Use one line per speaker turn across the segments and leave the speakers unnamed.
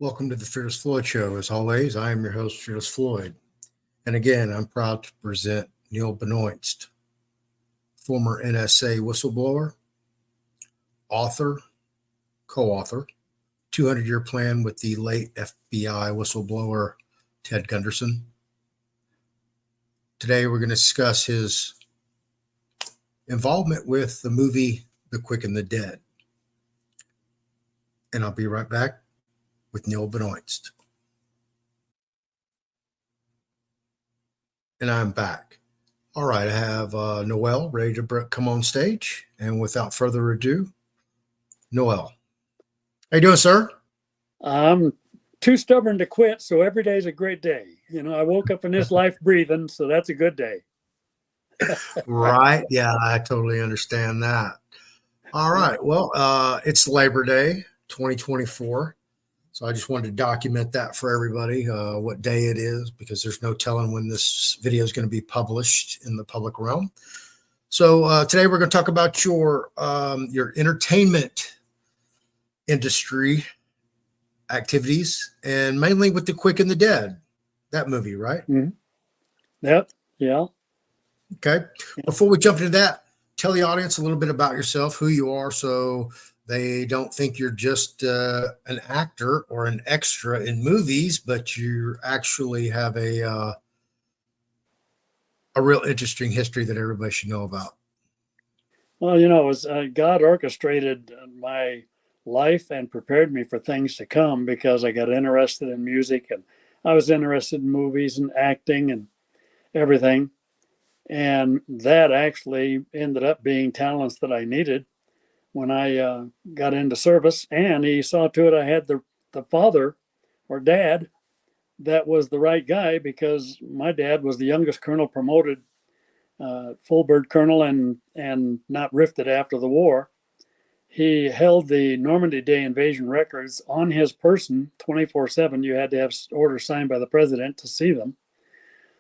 Welcome to the Fearless Floyd Show. As always, I am your host, Fearless Floyd. And again, I'm proud to present Noel Benoist, former NSA whistleblower, author, co-author, 200-year plan with the late FBI whistleblower Ted Gunderson. Today, we're going to discuss his involvement with the movie The Quick and the Dead. And I'll be right back with Noel Benoist. And I'm back. All right, I have Noel ready to come on stage. And without further ado, Noel. How you doing, sir?
I'm too stubborn to quit, so every day is a great day. You know, I woke up in this life breathing, so that's a good day.
Right. Yeah, I totally understand that. All right. Well, it's Labor Day 2024. So I just wanted to document that for everybody, what day it is, because there's no telling when this video is going to be published in the public realm. So today we're going to talk about your entertainment industry activities, and mainly with The Quick and the Dead, that movie, right?
Mm-hmm. Yep. Yeah.
Okay. Before we jump into that, tell the audience a little bit about yourself, who you are, so they don't think you're just an actor or an extra in movies, but you actually have a real interesting history that everybody should know about.
Well, you know, it was, God orchestrated my life and prepared me for things to come because I got interested in music and I was interested in movies and acting and everything. And that actually ended up being talents that I needed when I got into service. And he saw to it I had the father or dad that was the right guy, because my dad was the youngest colonel promoted, full bird colonel, and not rifted after the war. He held the Normandy Day invasion records on his person 24/7. You had to have orders signed by the president to see them.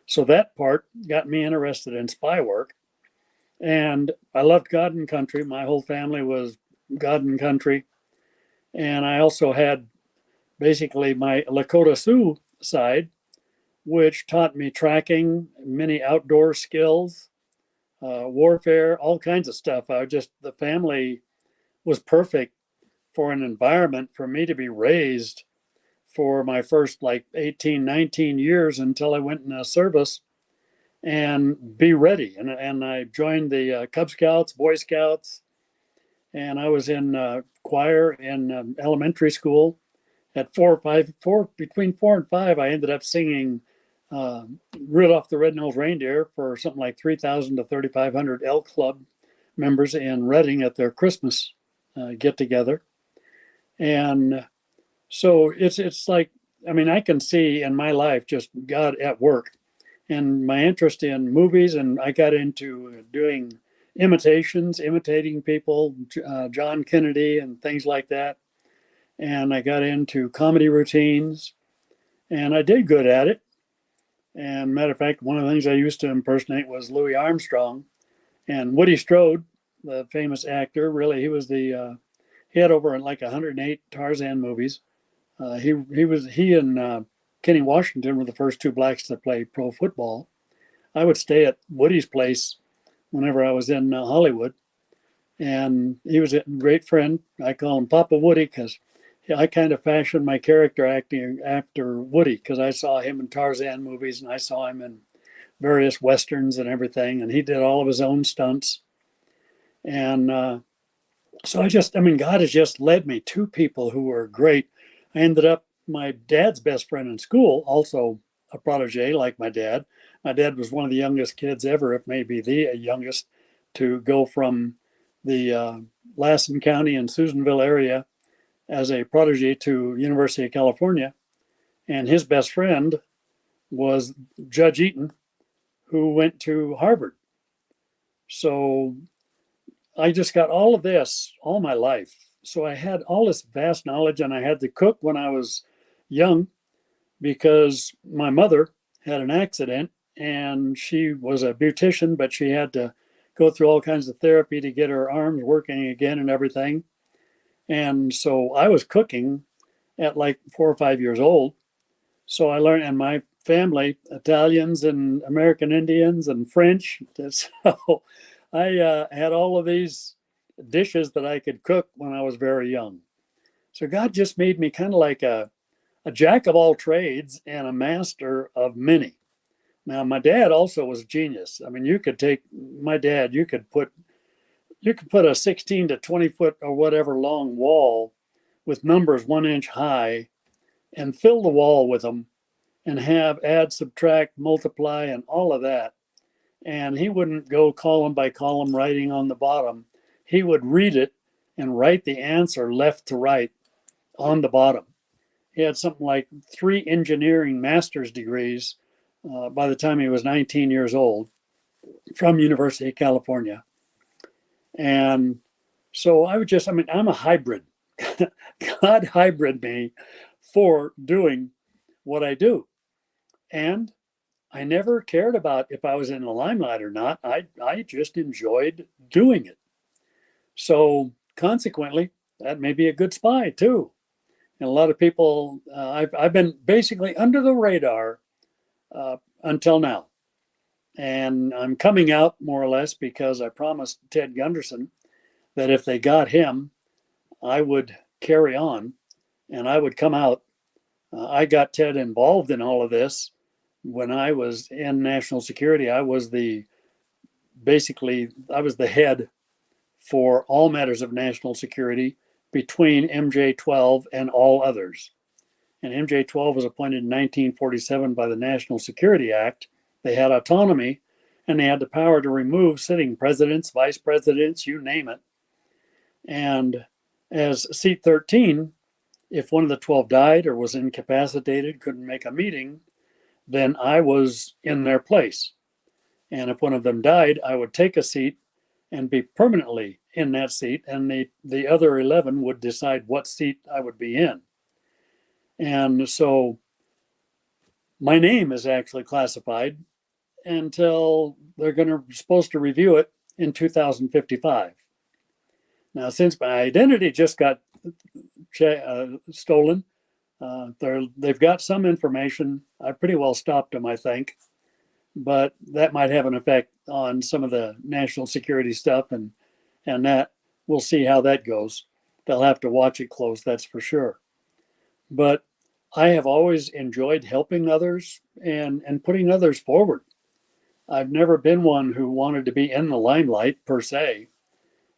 So that part got me interested in spy work. And I loved God and country. My whole family was God and country. And I also had basically my Lakota Sioux side, which taught me tracking, many outdoor skills, warfare, all kinds of stuff. The family was perfect for an environment for me to be raised for my first like 18, 19 years until I went in service and be ready. And I joined the Cub Scouts, Boy Scouts, and I was in choir in elementary school. At between 4 and 5, I ended up singing Rudolph the Red-Nosed Reindeer for something like 3,000 to 3,500 Elk Club members in Reading at their Christmas get-together. And so it's like, I mean, I can see in my life just God at work. And my interest in movies, and I got into doing imitating people, John Kennedy and things like that. And I got into comedy routines, and I did good at it. And matter of fact, one of the things I used to impersonate was Louis Armstrong. And Woody Strode, the famous actor, really, he had over like 108 Tarzan movies. He and Kenny Washington were the first two blacks to play pro football. I would stay at Woody's place whenever I was in Hollywood, and he was a great friend. I call him Papa Woody because I kind of fashioned my character acting after Woody, because I saw him in Tarzan movies and I saw him in various westerns and everything, and he did all of his own stunts. And so God has just led me to people who were great. I ended up my dad's best friend in school, also a protege like my dad. My dad was one of the youngest kids ever, if maybe the youngest, to go from the Lassen County and Susanville area as a protege to University of California. And his best friend was Judge Eaton, who went to Harvard. So I just got all of this all my life. So I had all this vast knowledge, and I had to cook when I was young because my mother had an accident, and she was a beautician, but she had to go through all kinds of therapy to get her arms working again and everything. And so I was cooking, at like 4 or 5 years old. So I learned, and my family, Italians and American Indians and French. So I had all of these dishes that I could cook when I was very young. So God just made me kind of like a jack of all trades and a master of many. Now, my dad also was a genius. I mean, you could take my dad, you could put a 16 to 20 foot or whatever long wall with numbers 1 inch high and fill the wall with them and have add, subtract, multiply, and all of that. And he wouldn't go column by column writing on the bottom. He would read it and write the answer left to right on the bottom. He had something like 3 engineering master's degrees by the time he was 19 years old from University of California. And so I'm a hybrid. God hybrid me for doing what I do. And I never cared about if I was in the limelight or not. I just enjoyed doing it. So consequently, that may be a good spy too. And a lot of people, I've been basically under the radar until now. And I'm coming out more or less because I promised Ted Gunderson that if they got him, I would carry on and I would come out. I got Ted involved in all of this when I was in national security. I was the head for all matters of national security between MJ-12 and all others. And MJ-12 was appointed in 1947 by the National Security Act. They had autonomy and they had the power to remove sitting presidents, vice presidents, you name it. And as seat 13, if one of the 12 died or was incapacitated, couldn't make a meeting, then I was in their place. And if one of them died, I would take a seat and be permanently in that seat, and the other 11 would decide what seat I would be in. And so my name is actually classified until they're supposed to review it in 2055. Now, since my identity just got stolen, they've got some information. I pretty well stopped them, I think, but that might have an effect on some of the national security stuff, and that we'll see how that goes. They'll have to watch it close, that's for sure. But I have always enjoyed helping others and putting others forward. I've never been one who wanted to be in the limelight per se.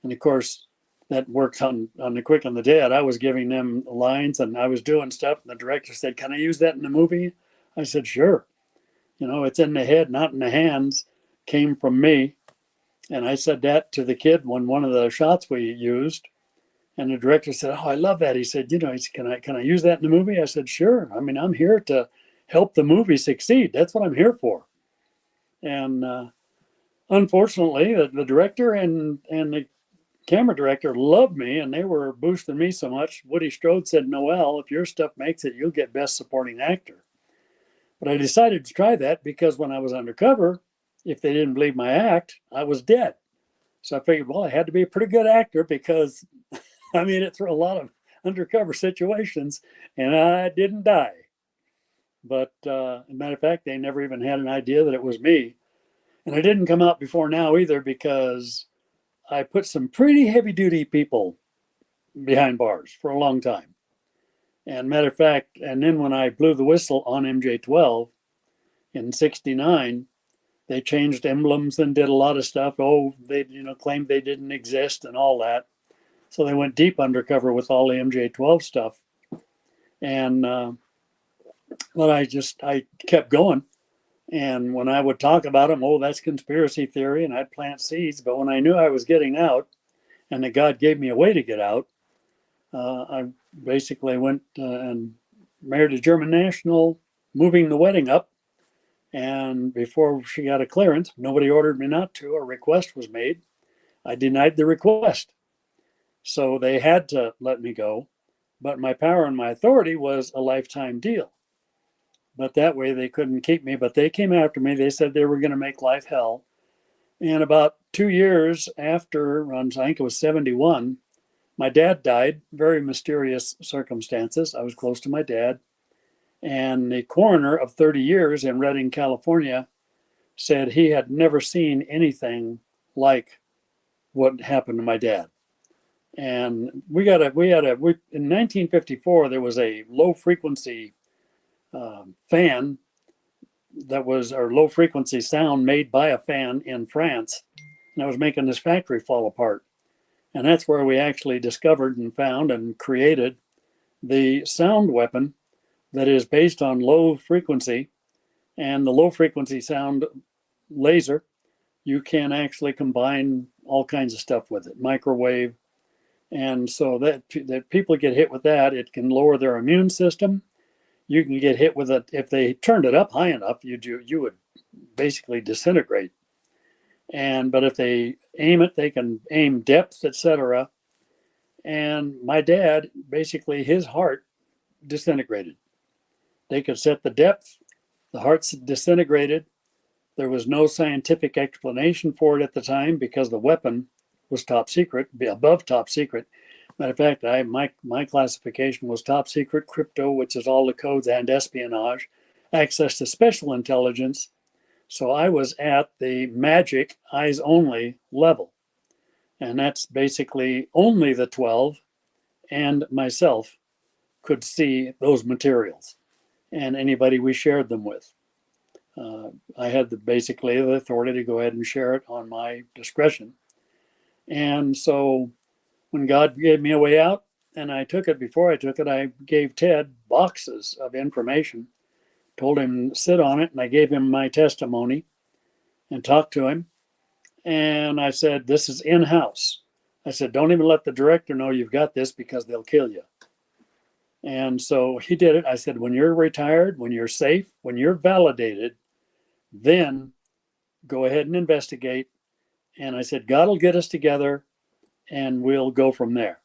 And of course, that worked on The Quick and the Dead. I was giving them lines and I was doing stuff. And the director said, "Can I use that in the movie?" I said, "Sure." You know, it's in the head, not in the hands, came from me. And I said that to the kid when one of the shots we used. And the director said, "Oh, I love that." He said, can I use that in the movie?" I said, "Sure. I mean, I'm here to help the movie succeed. That's what I'm here for." And unfortunately, the director and the camera director loved me, and they were boosting me so much. Woody Strode said, "Noel, if your stuff makes it, you'll get Best Supporting Actor." But I decided to try that because when I was undercover, if they didn't believe my act, I was dead. So I figured, well, I had to be a pretty good actor because I made it through a lot of undercover situations and I didn't die. But as a matter of fact, they never even had an idea that it was me. And I didn't come out before now either because I put some pretty heavy duty people behind bars for a long time. And matter of fact, and then when I blew the whistle on MJ-12 in '69, they changed emblems and did a lot of stuff. Oh, they claimed they didn't exist and all that. So they went deep undercover with all the MJ-12 stuff. And but I kept going. And when I would talk about them, oh, that's conspiracy theory, and I'd plant seeds. But when I knew I was getting out and that God gave me a way to get out, I basically went and married a German national, moving the wedding up. And before she got a clearance, nobody ordered me not to. A request was made. I denied the request. So they had to let me go. But my power and my authority was a lifetime deal. But that way they couldn't keep me. But they came after me. They said they were going to make life hell. And about 2 years after, I think it was '71, My dad died, very mysterious circumstances. I was close to my dad. And the coroner of 30 years in Redding, California, said he had never seen anything like what happened to my dad. And in 1954, there was a low frequency fan or low frequency sound made by a fan in France. And I was making this factory fall apart. And that's where we actually discovered and found and created the sound weapon that is based on low frequency. And the low frequency sound laser, you can actually combine all kinds of stuff with it, microwave. And so that people get hit with that, it can lower their immune system. You can get hit with it if they turned it up high enough, you would basically disintegrate. But if they aim it, they can aim depth, etc. And my dad, basically his heart disintegrated. They could set the depth, the heart's disintegrated. There was no scientific explanation for it at the time because the weapon was top secret, above top secret. Matter of fact, my classification was top secret, crypto, which is all the codes, and espionage, access to special intelligence. So I was at the magic eyes only level. And that's basically only the 12 and myself could see those materials and anybody we shared them with. I had basically the authority to go ahead and share it on my discretion. And so when God gave me a way out and I took it, before I took it, I gave Ted boxes of information, told him sit on it, and I gave him my testimony and talked to him. And I said, this is in-house. I said, don't even let the director know you've got this because they'll kill you. And so he did it. I said, when you're retired, when you're safe, when you're validated, then go ahead and investigate. And I said, God will get us together and we'll go from there.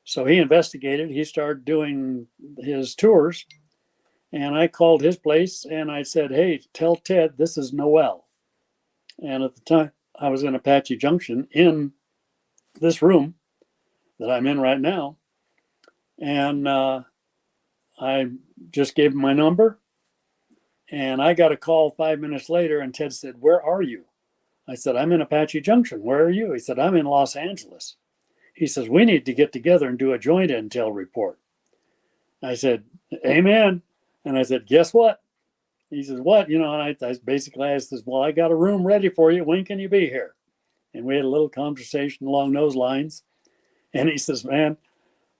So he investigated. He started doing his tours. And I called his place and I said, hey, tell Ted this is Noel. And at the time, I was in Apache Junction in this room that I'm in right now. And I just gave him my number. And I got a call 5 minutes later, and Ted said, where are you? I said, I'm in Apache Junction. Where are you? He said, I'm in Los Angeles. He says, we need to get together and do a joint intel report. I said, amen. And I said, guess what? He says, what? And I basically asked, well, I got a room ready for you. When can you be here? And we had a little conversation along those lines. And he says, man,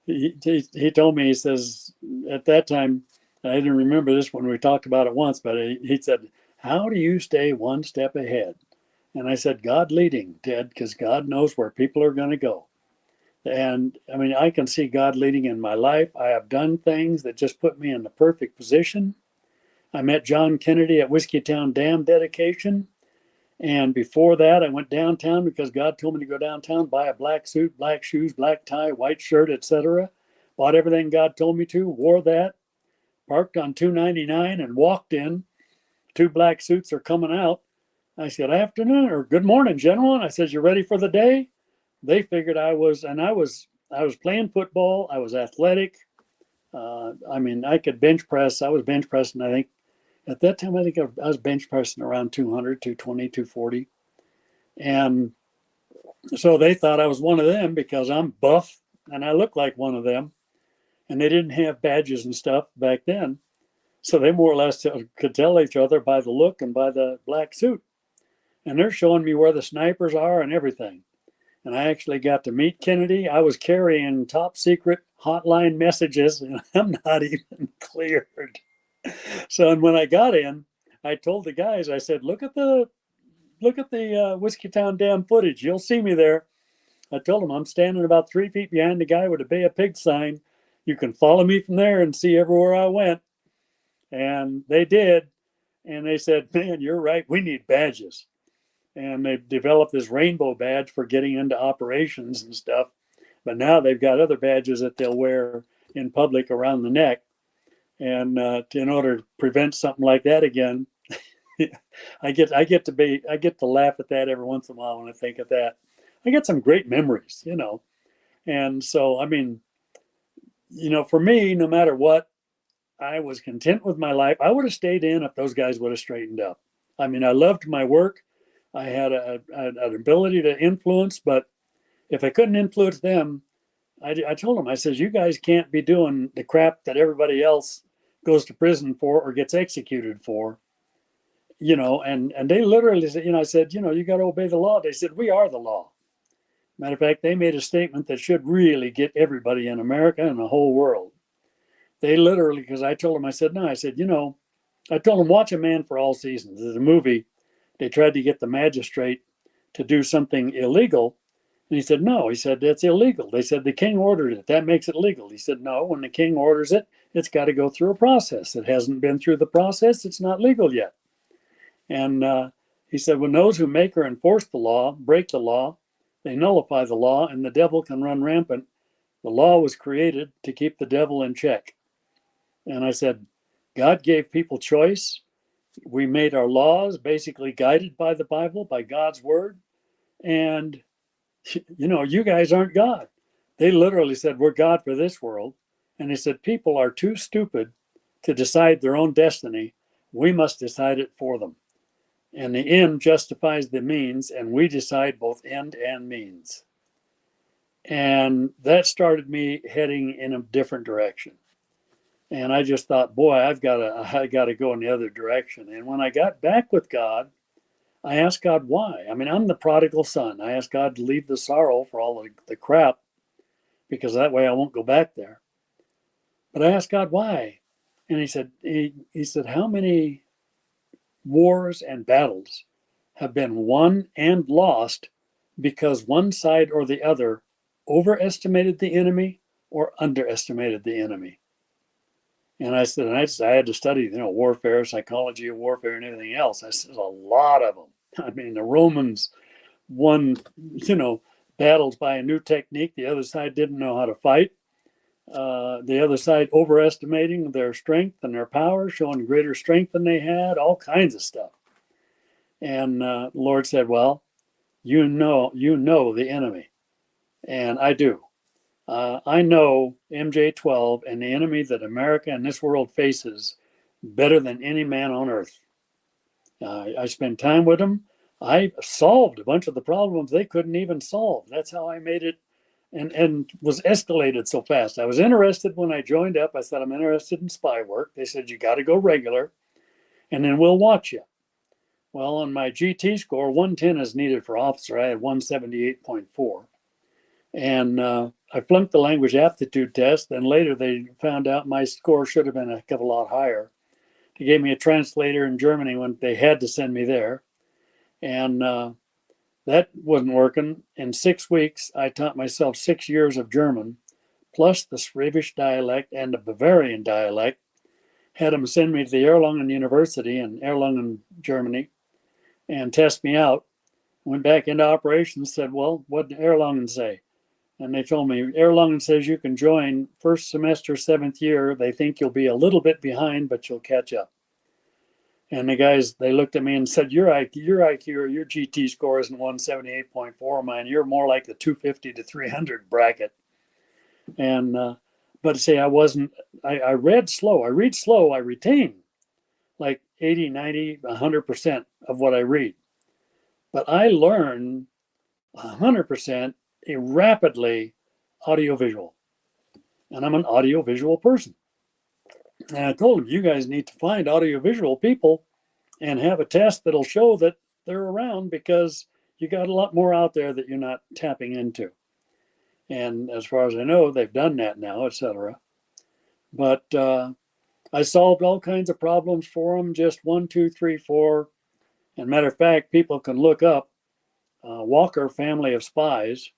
he told me, he says, at that time, I didn't remember this when we talked about it once, but he said, how do you stay one step ahead? And I said, God leading, Ted, because God knows where people are going to go. And I mean, I can see God leading in my life. I have done things that just put me in the perfect position. I met John Kennedy at Whiskeytown Dam dedication. And before that, I went downtown because God told me to go downtown, buy a black suit, black shoes, black tie, white shirt, etc. Bought everything God told me to, wore that, parked on 299 and walked in. 2 black suits are coming out. I said, afternoon or good morning, gentlemen. I said, you ready for the day? They figured I was playing football. I was athletic. I mean, I could bench press. I was bench pressing, I think, at that time, I think I was bench pressing around 200, 220, 240. And so they thought I was one of them because I'm buff and I look like one of them. And they didn't have badges and stuff back then. So they more or less could tell each other by the look and by the black suit. And they're showing me where the snipers are and everything. And I actually got to meet Kennedy. I was carrying top secret hotline messages, and I'm not even cleared. So, and when I got in, I told the guys, I said, look at the Whiskeytown Dam footage. You'll see me there. I told them I'm standing about 3 feet behind the guy with a Bay of Pigs sign. You can follow me from there and see everywhere I went. And they did. And they said, man, you're right. We need badges. And they developed this rainbow badge for getting into operations and stuff. But now they've got other badges that they'll wear in public around the neck. And in order to prevent something like that again, I get to laugh at that every once in a while when I think of that. I get some great memories, And so, I mean, for me, no matter what, I was content with my life. I would have stayed in if those guys would have straightened up. I mean, I loved my work. I had an ability to influence, but if I couldn't influence them, I told them, I says, you guys can't be doing the crap that everybody else goes to prison for or gets executed for, and they literally said, I said, you got to obey the law. They said, we are the law. Matter of fact, they made a statement that should really get everybody in America and the whole world. They literally, because I told them, I said, no, I said, I told them, watch A Man for All Seasons. There's a movie. They tried to get the magistrate to do something illegal. And he said, no. He said, that's illegal. They said, the king ordered it. That makes it legal. He said, no, when the king orders it, it's got to go through a process. It hasn't been through the process. It's not legal yet. And he said, when those who make or enforce the law break the law, they nullify the law and the devil can run rampant. The law was created to keep the devil in check. And I said, God gave people choice. We made our laws basically guided by the Bible, by God's word. And, you guys aren't God. They literally said, we're God for this world. And they said, people are too stupid to decide their own destiny. We must decide it for them. And the end justifies the means, and we decide both end and means. And that started me heading in a different direction. And I just thought, boy, I got to go in the other direction. And when I got back with God, I asked God why. I mean, I'm the prodigal son. I asked God to leave the sorrow for all the crap, because that way I won't go back there. But I asked God why. And he said, how many wars and battles have been won and lost because one side or the other overestimated the enemy or underestimated the enemy? And I said, I had to study, warfare, psychology of warfare, and everything else. I said, a lot of them. I mean, the Romans won, battles by a new technique. The other side didn't know how to fight. The other side overestimating their strength and their power, showing greater strength than they had, all kinds of stuff. And the Lord said, well, you know the enemy. And I do. I know MJ-12 and the enemy that America and this world faces better than any man on earth. I spend time with them. I solved a bunch of the problems they couldn't even solve. That's how I made it and was escalated so fast. I was interested when I joined up. I said, I'm interested in spy work. They said, you got to go regular, and then we'll watch you. Well, on my GT score, 110 is needed for officer. I had 178.4. And I flunked the language aptitude test. Then later they found out my score should have been a couple lot higher. They gave me a translator in Germany when they had to send me there. And that wasn't working. In 6 weeks, I taught myself 6 years of German, plus the Schwäbisch dialect and the Bavarian dialect. Had them send me to the Erlangen University in Erlangen, Germany, and test me out. Went back into operations, said, well, what did Erlangen say? And they told me, Erlangen says you can join first semester, 7th year. They think you'll be a little bit behind, but you'll catch up. And the guys, they looked at me and said, your IQ or your GT score isn't 178.4, mine. You're more like the 250 to 300 bracket. And, but see, I read slow. I read slow. I retain like 80, 90, 100% of what I read. But I learn 100% rapidly audiovisual. And I'm an audiovisual person. And I told them, you guys need to find audiovisual people and have a test that'll show that they're around, because you got a lot more out there that you're not tapping into. And as far as I know, they've done that now, etc. But I solved all kinds of problems for them, just 1, 2, 3, 4. And matter of fact, people can look up Walker Family of Spies.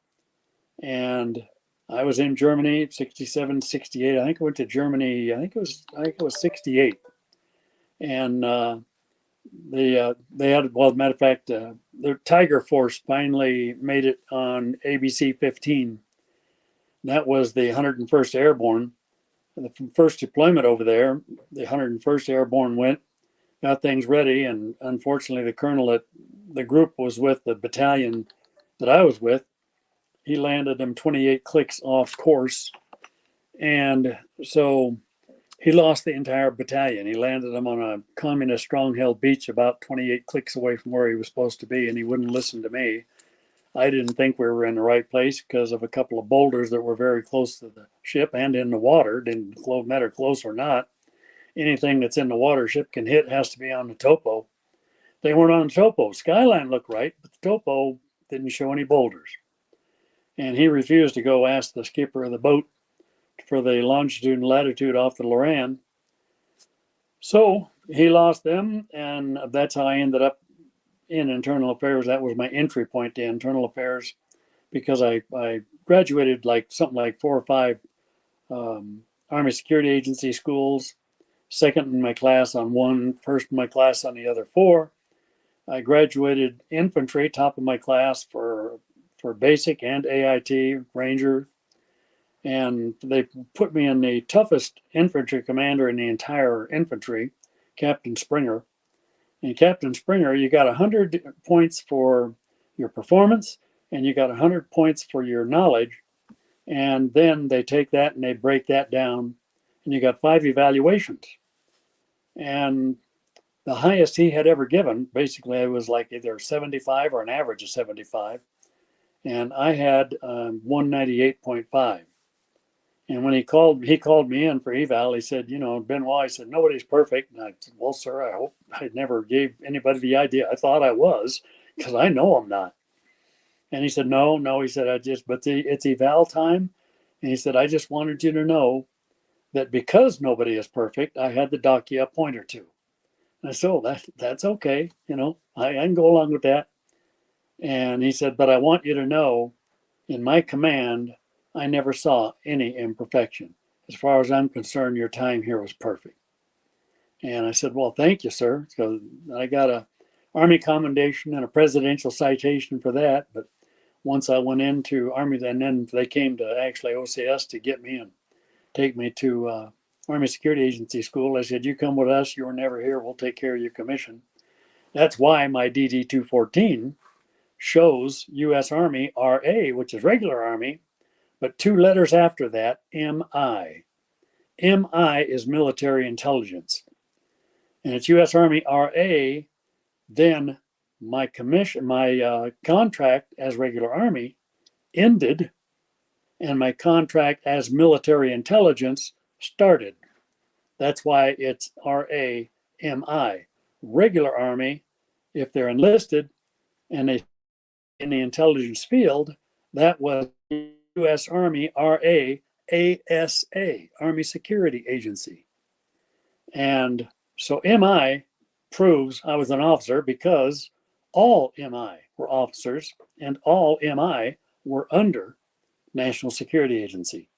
And I was in Germany, 67, 68. I think I went to Germany. I think it was 68. And they had, well, as a matter of fact, the Tiger Force finally made it on ABC 15. That was the 101st Airborne. The first deployment over there, the 101st Airborne went, got things ready, and unfortunately the colonel that the group was with, the battalion that I was with, he landed them 28 clicks off course. And so he lost the entire battalion. He landed them on a communist strong-held beach about 28 clicks away from where he was supposed to be, and he wouldn't listen to me. I didn't think we were in the right place because of a couple of boulders that were very close to the ship and in the water. Didn't matter close or not. Anything that's in the water ship can hit has to be on the topo. They weren't on the topo. Skyline looked right, but the topo didn't show any boulders. And he refused to go ask the skipper of the boat for the longitude and latitude off the Loran. So he lost them, and that's how I ended up in internal affairs. That was my entry point to internal affairs, because I graduated something like 4 or 5 Army Security Agency schools, second in my class on one, first in my class on the other 4. I graduated infantry, top of my class for basic and AIT, Ranger, and they put me in the toughest infantry commander in the entire infantry, Captain Springer. And Captain Springer, you got 100 points for your performance, and you got 100 points for your knowledge. And then they take that and they break that down, and you got 5 evaluations. And the highest he had ever given, basically, it was like either 75 or an average of 75. And I had 198.5. And when he called me in for eval, he said, Benoist, he said, nobody's perfect. And I said, well, sir, I hope I never gave anybody the idea. I thought I was, because I know I'm not. And he said, no, he said, it's eval time. And he said, I just wanted you to know that because nobody is perfect, I had to dock you a point or 2. And I said, oh, that's okay. I can go along with that. And he said, but I want you to know, in my command, I never saw any imperfection. As far as I'm concerned, your time here was perfect. And I said, well, thank you, sir. So I got a Army commendation and a presidential citation for that. But once I went into Army, and then they came to actually OCS to get me and take me to Army Security Agency school. I said, you come with us. You were never here. We'll take care of your commission. That's why my DD 214 shows U.S. Army RA, which is regular Army, but 2 letters after that, MI. MI is military intelligence. And it's U.S. Army RA, then my commission, my contract as regular Army ended, and my contract as military intelligence started. That's why it's RAMI. Regular Army, if they're enlisted and they in the intelligence field, that was U.S. Army RAASA, Army Security Agency. And so MI proves I was an officer because all MI were officers and all MI were under National Security Agency.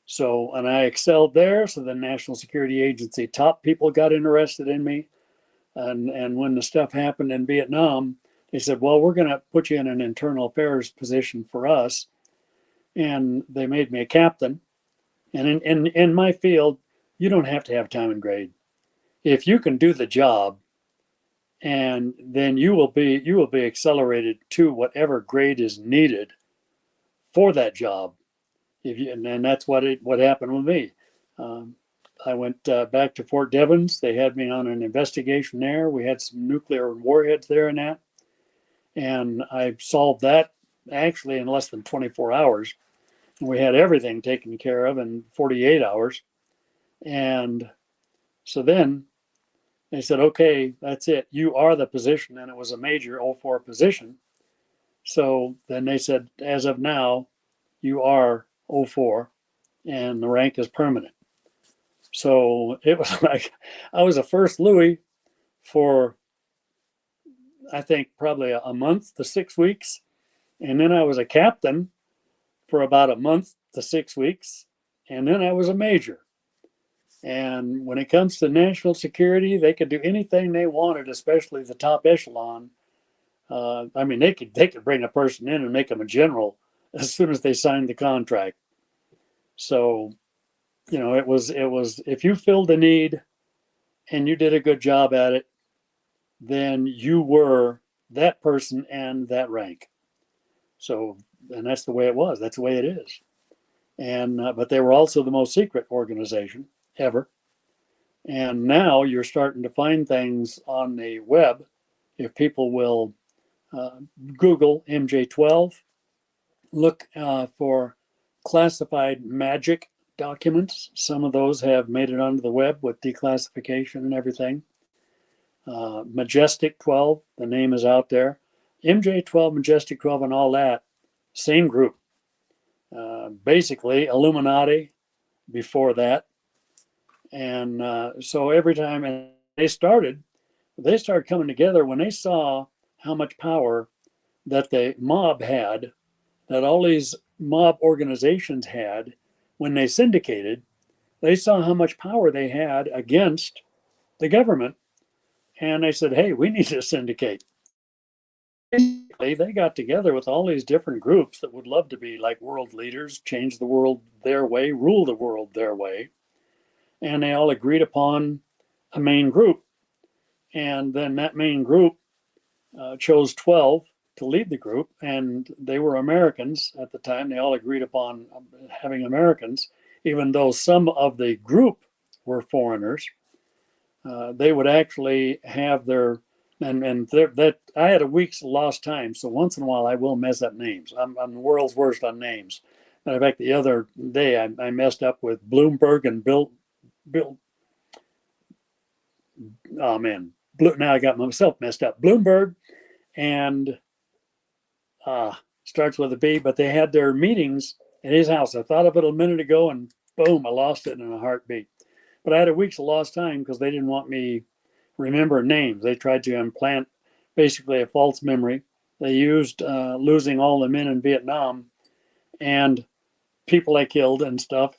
So, and I excelled there. So the National Security Agency top people got interested in me. And when the stuff happened in Vietnam, they said, well, we're going to put you in an internal affairs position for us. And they made me a captain. And in my field, you don't have to have time and grade. If you can do the job, and then you will be accelerated to whatever grade is needed for that job. And that's what happened with me. I went back to Fort Devens. They had me on an investigation there. We had some nuclear warheads there and that. And I solved that actually in less than 24 hours. We had everything taken care of in 48 hours. And so then they said, okay, that's it. You are the position. And it was a major 04 position. So then they said, as of now, you are 04 and the rank is permanent. So it was like I was a first Louis for, I think, probably a month to 6 weeks. And then I was a captain for about a month to 6 weeks. And then I was a major. And when it comes to national security, they could do anything they wanted, especially the top echelon. I mean, they could bring a person in and make them a general as soon as they signed the contract. So, it was if you filled the need and you did a good job at it, then you were that person and that rank. So and that's the way it was. That's the way it is. And but they were also the most secret organization ever. And now you're starting to find things on the web. If people will Google MJ12, look for classified magic documents. Some of those have made it onto the web with declassification and everything. Majestic 12, the name is out there. MJ12, Majestic 12, and all that, same group. Basically, Illuminati before that. And so every time, and they started coming together when they saw how much power that the mob had, that all these mob organizations had when they syndicated. They saw how much power they had against the government, and they said, hey, we need to syndicate. Basically, they got together with all these different groups that would love to be like world leaders, change the world their way, rule the world their way. And they all agreed upon a main group. And then that main group chose 12 to lead the group. And they were Americans at the time. They all agreed upon having Americans, even though some of the group were foreigners. They would actually have their that I had a week's lost time, so once in a while I will mess up names. I'm the world's worst on names. Matter of fact, the other day I messed up with Bloomberg and Bill. Oh man, now I got myself messed up. Bloomberg and starts with a B, but they had their meetings at his house. I thought of it a minute ago, and boom, I lost it in a heartbeat. But I had a week's lost time because they didn't want me remember names. They tried to implant basically a false memory. They used losing all the men in Vietnam and people I killed and stuff.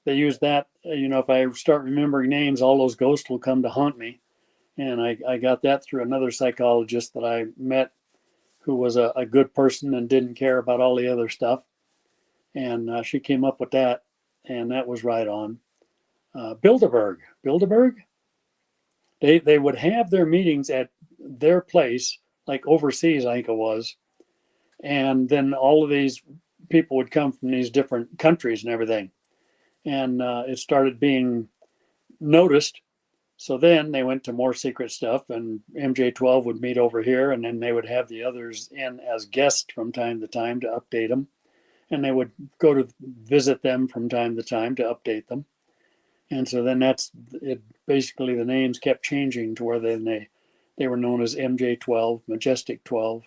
They used that, if I start remembering names, all those ghosts will come to haunt me. And I got that through another psychologist that I met who was a good person and didn't care about all the other stuff. And she came up with that, and that was right on. Bilderberg. They would have their meetings at their place, like overseas, I think it was. And then all of these people would come from these different countries and everything. And it started being noticed. So then they went to more secret stuff, and MJ12 would meet over here, and then they would have the others in as guests from time to time to update them. And they would go to visit them from time to time to update them. And so then that's it. Basically, the names kept changing to where they were known as MJ12, Majestic 12.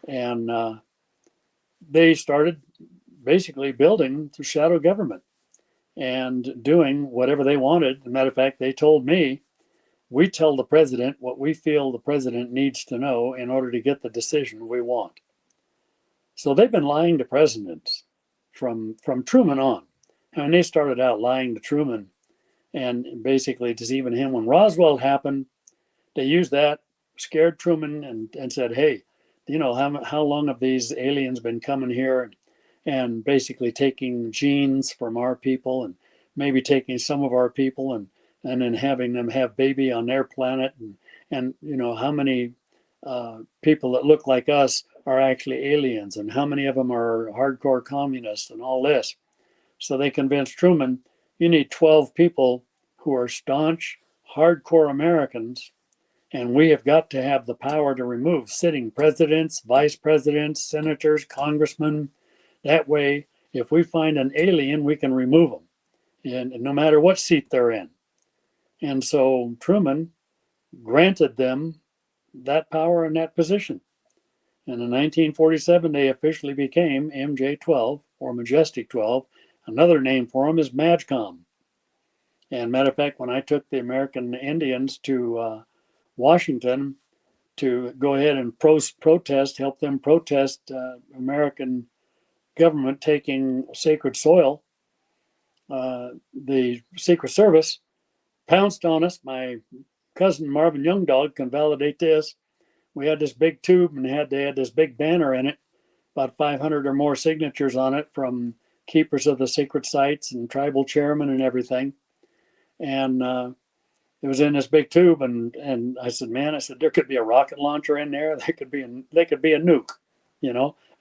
And they started basically building the shadow government and doing whatever they wanted. As a matter of fact, they told me, we tell the president what we feel the president needs to know in order to get the decision we want. So they've been lying to presidents from Truman on. And they started out lying to Truman and basically deceiving him. When Roswell happened, they used that, scared Truman, and said, hey, how long have these aliens been coming here and basically taking genes from our people and maybe taking some of our people and then having them have baby on their planet, and how many people that look like us are actually aliens, and how many of them are hardcore communists and all this. So they convinced Truman, you need 12 people who are staunch, hardcore Americans, and we have got to have the power to remove sitting presidents, vice presidents, senators, congressmen. That way, if we find an alien, we can remove them, and no matter what seat they're in. And so Truman granted them that power and that position. And in 1947, they officially became MJ12 or Majestic 12. Another name for them is MAGCOM. And matter of fact, when I took the American Indians to Washington to go ahead and protest, help them protest American government taking sacred soil, the Secret Service pounced on us. My cousin Marvin Young Dog can validate this. We had this big tube, and they had this big banner in it, about 500 or more signatures on it from keepers of the sacred sites and tribal chairmen and everything. And it was in this big tube, and I said, there could be a rocket launcher in there. They could be a nuke,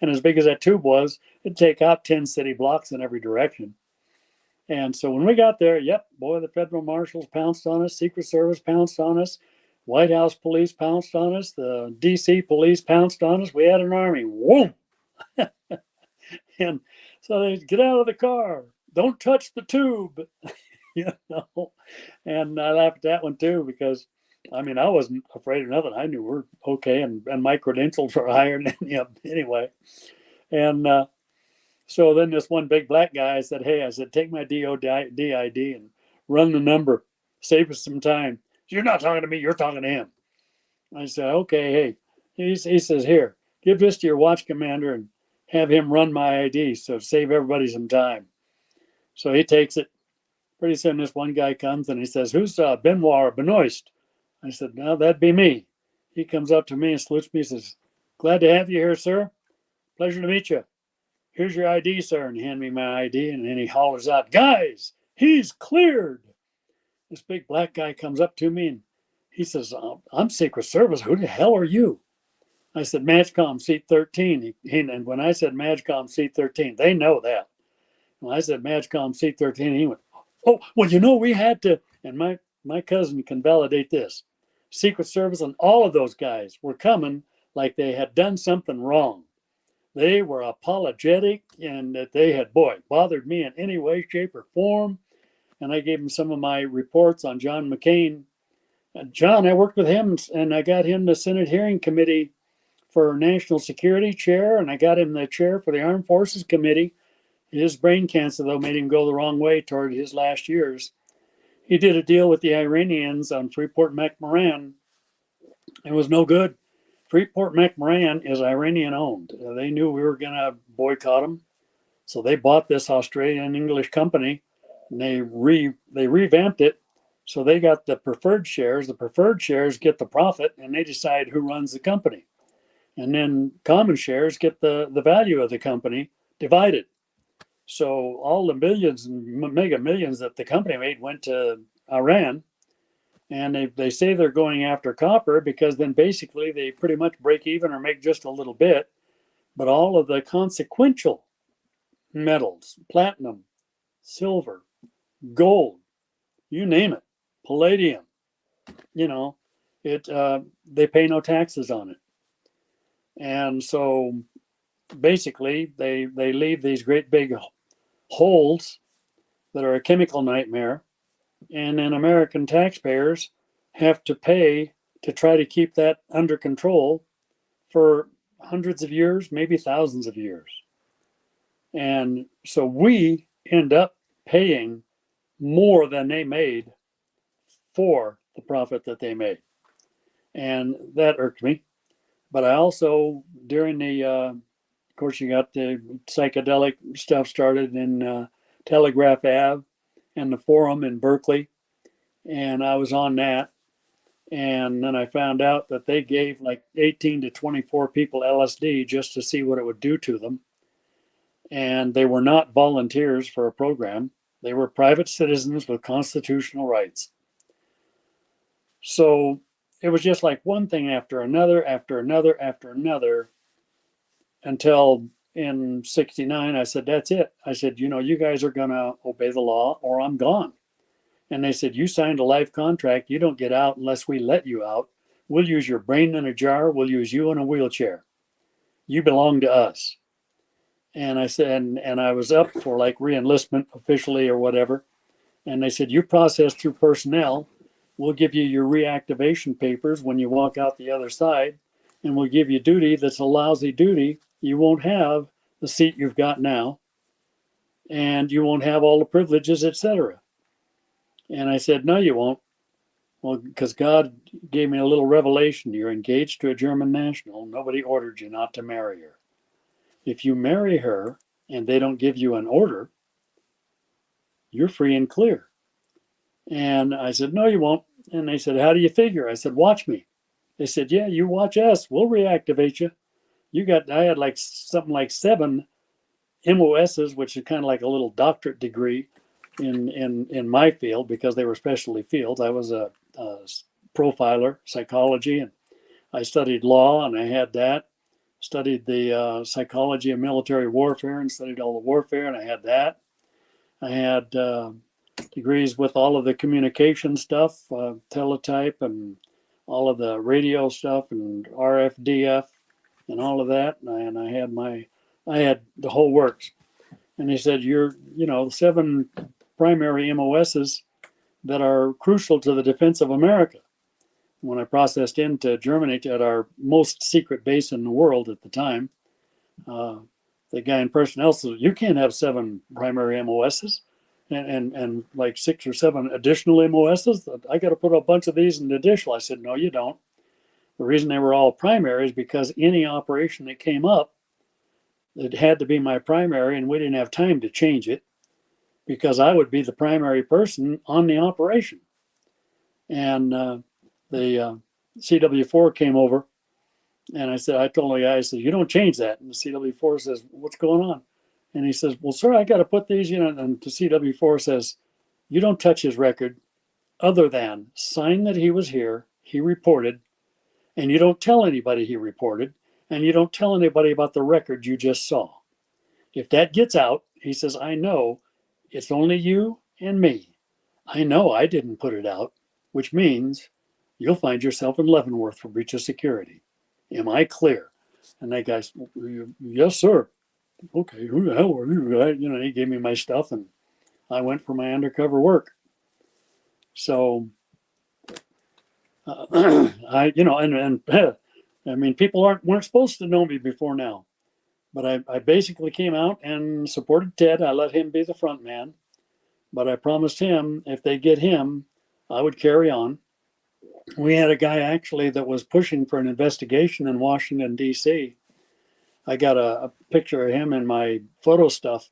And as big as that tube was, it'd take out 10 city blocks in every direction. And so when we got there, yep, boy, the federal marshals pounced on us, Secret Service pounced on us, White House police pounced on us, the DC police pounced on us. We had an army. Whoom! And so they get out of the car. Don't touch the tube, you know. And I laughed at that one too because, I mean, I wasn't afraid of nothing. I knew we're okay, and my credentials were higher than any of them anyway. And so then this one big black guy, I said, hey, I said, take my DOD ID and run the number. Save us some time. You're not talking to me. You're talking to him. I said, okay, hey. He says, here, give this to your watch commander and have him run my ID, so save everybody some time. So he takes it. Pretty soon this one guy comes and he says, who's Benoist? I said, no, that'd be me. He comes up to me and salutes me and says, glad to have you here, sir. Pleasure to meet you. Here's your ID, sir. And hand me my ID. And then he hollers out, guys, he's cleared. This big black guy comes up to me and he says, I'm Secret Service. Who the hell are you? I said, MAGCOM seat 13. And when I said MAGCOM seat 13, they know that. When I said MAGCOM seat 13, he went, oh, well, you know, we had to. And my cousin can validate this. Secret Service and all of those guys were coming like they had done something wrong. They were apologetic and that they had, bothered me in any way, shape, or form. And I gave him some of my reports on John McCain. John, I worked with him and I got him the Senate Hearing Committee for National Security chair, and I got him the chair for the Armed Forces Committee. His brain cancer, though, made him go the wrong way toward his last years. He did a deal with the Iranians on Freeport-McMoran. It was no good. Freeport-McMoran is Iranian-owned. They knew we were going to boycott them, so they bought this Australian-English company, and they revamped it. So they got the preferred shares. The preferred shares get the profit, and they decide who runs the company. And then common shares get the value of the company divided. So all the millions and mega millions that the company made went to Iran. And they say they're going after copper because then basically they pretty much break even or make just a little bit. But all of the consequential metals, platinum, silver, gold, you name it, palladium, they pay no taxes on it. And so basically they leave these great big holes that are a chemical nightmare. And then American taxpayers have to pay to try to keep that under control for hundreds of years, maybe thousands of years. And so we end up paying more than they made for the profit that they made. And that irked me. But I also, during of course, you got the psychedelic stuff started in Telegraph Ave and the Forum in Berkeley. And I was on that. And then I found out that they gave like 18 to 24 people LSD just to see what it would do to them. And they were not volunteers for a program. They were private citizens with constitutional rights. So it was just like one thing after another, after another, after another, until in 69, I said, that's it. I said, you guys are going to obey the law or I'm gone. And they said, you signed a life contract. You don't get out unless we let you out. We'll use your brain in a jar. We'll use you in a wheelchair. You belong to us. And I said, and I was up for like re-enlistment officially or whatever. And they said, you process through personnel. We'll give you your reactivation papers when you walk out the other side. And we'll give you duty that's a lousy duty. You won't have the seat you've got now. And you won't have all the privileges, etc. And I said, no, you won't. Well, because God gave me a little revelation. You're engaged to a German national. Nobody ordered you not to marry her. If you marry her and they don't give you an order, you're free and clear. And I said, no, you won't. And they said, how do you figure? I said, watch me. They said, yeah, you watch us. We'll reactivate you. I had like something like 7 MOSs, which is kind of like a little doctorate degree in my field because they were specialty fields. I was a profiler, psychology, and I studied law and I had that. studied the psychology of military warfare and studied all the warfare, and I had that. I had degrees with all of the communication stuff, teletype, and all of the radio stuff, and RFDF, and all of that. And I had the whole works. And he said, you're, 7 primary MOSs that are crucial to the defense of America. When I processed into Germany at our most secret base in the world at the time, the guy in personnel said, you can't have 7 primary MOSs and like 6 or 7 additional MOSs. I got to put a bunch of these in the additional. I said, no, you don't. The reason they were all primary is because any operation that came up, it had to be my primary, and we didn't have time to change it because I would be the primary person on the operation. And the CW4 came over, and I told the guy, I said, you don't change that. And the CW4 says, what's going on? And he says, well, sir, I got to put these, and the CW4 says, you don't touch his record other than sign that he was here, he reported, and you don't tell anybody he reported, and you don't tell anybody about the record you just saw. If that gets out, he says, I know it's only you and me. I know I didn't put it out, which means you'll find yourself in Leavenworth for breach of security. Am I clear? And that guy said, yes, sir. Okay, who the hell are you? He gave me my stuff, and I went for my undercover work. So, I mean, people weren't supposed to know me before now, but I basically came out and supported Ted. I let him be the front man, but I promised him if they get him, I would carry on. We had a guy actually that was pushing for an investigation in Washington, D.C. I got a picture of him in my photo stuff,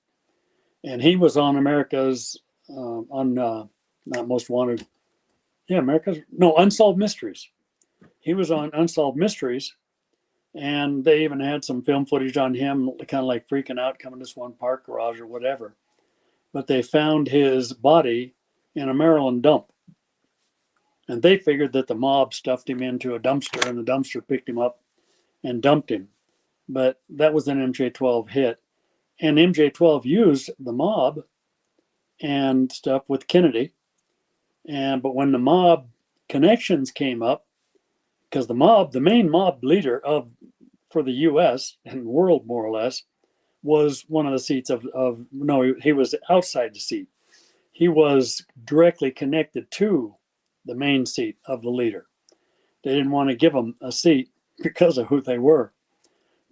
and he was on America's, not Most Wanted. Yeah, Unsolved Mysteries. He was on Unsolved Mysteries, and they even had some film footage on him, kind of like freaking out, coming to this one park garage or whatever. But they found his body in a Maryland dump. And they figured that the mob stuffed him into a dumpster, and the dumpster picked him up and dumped him. But that was an MJ-12 hit. And MJ-12 used the mob and stuff with Kennedy. But when the mob connections came up, because the main mob leader for the U.S. and world, more or less, was one of the seats he was outside the seat. He was directly connected to the main seat of the leader. They didn't want to give him a seat because of who they were.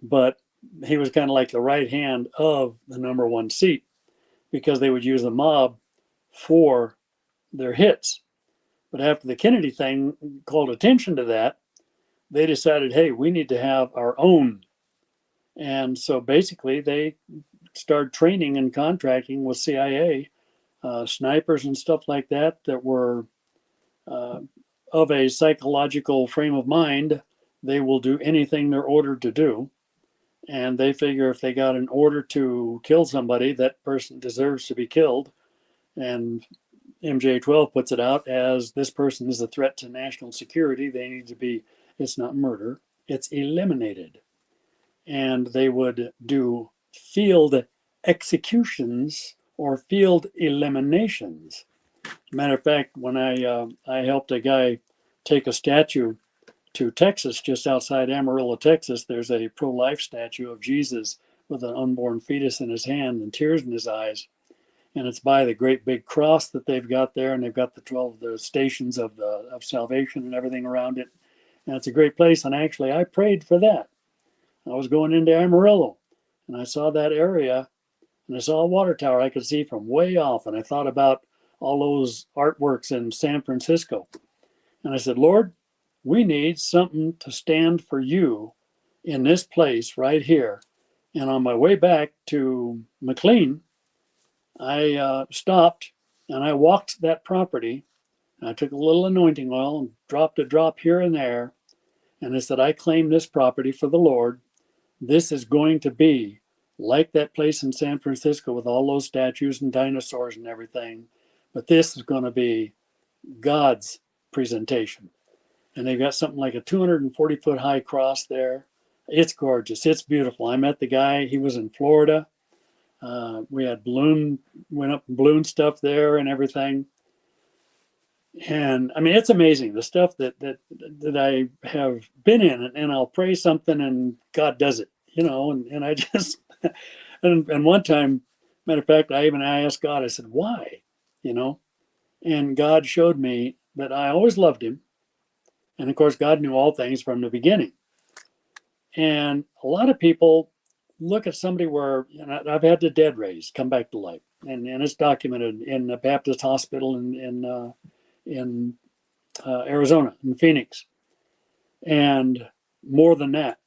But he was kind of like the right hand of the number 1 seat, because they would use the mob for their hits. But after the Kennedy thing called attention to that, they decided, hey, we need to have our own. And so basically they started training and contracting with CIA, snipers and stuff like that were of a psychological frame of mind. They will do anything they're ordered to do. And they figure if they got an order to kill somebody, that person deserves to be killed. And MJ-12 puts it out as this person is a threat to national security. They need to be, it's not murder, it's eliminated. And they would do field executions or field eliminations. Matter of fact, when I helped a guy take a statue to Texas, just outside Amarillo, Texas, there's a pro-life statue of Jesus with an unborn fetus in his hand and tears in his eyes. And it's by the great big cross that they've got there, and they've got the stations of salvation and everything around it. And it's a great place. And actually, I prayed for that. I was going into Amarillo, and I saw that area, and I saw a water tower I could see from way off. And I thought about all those artworks in San Francisco. And I said, Lord, we need something to stand for you in this place right here. And on my way back to McLean, I stopped and I walked that property. And I took a little anointing oil and dropped a drop here and there. And I said, I claim this property for the Lord. This is going to be like that place in San Francisco with all those statues and dinosaurs and everything. But this is going to be God's presentation. And they've got something like a 240-foot high cross there, It's gorgeous. It's beautiful. I met the guy. He was in Florida. We had went up and balloon stuff there and everything. And I mean, it's amazing the stuff that I have been in, and I'll pray something and God does it, and I just, and one time, matter of fact, I asked God, I said, why, you know, and God showed me that I always loved him. And of course, God knew all things from the beginning. And a lot of people look at somebody where, I've had the dead raised, come back to life. And it's documented in the Baptist hospital in Arizona, in Phoenix, and more than that.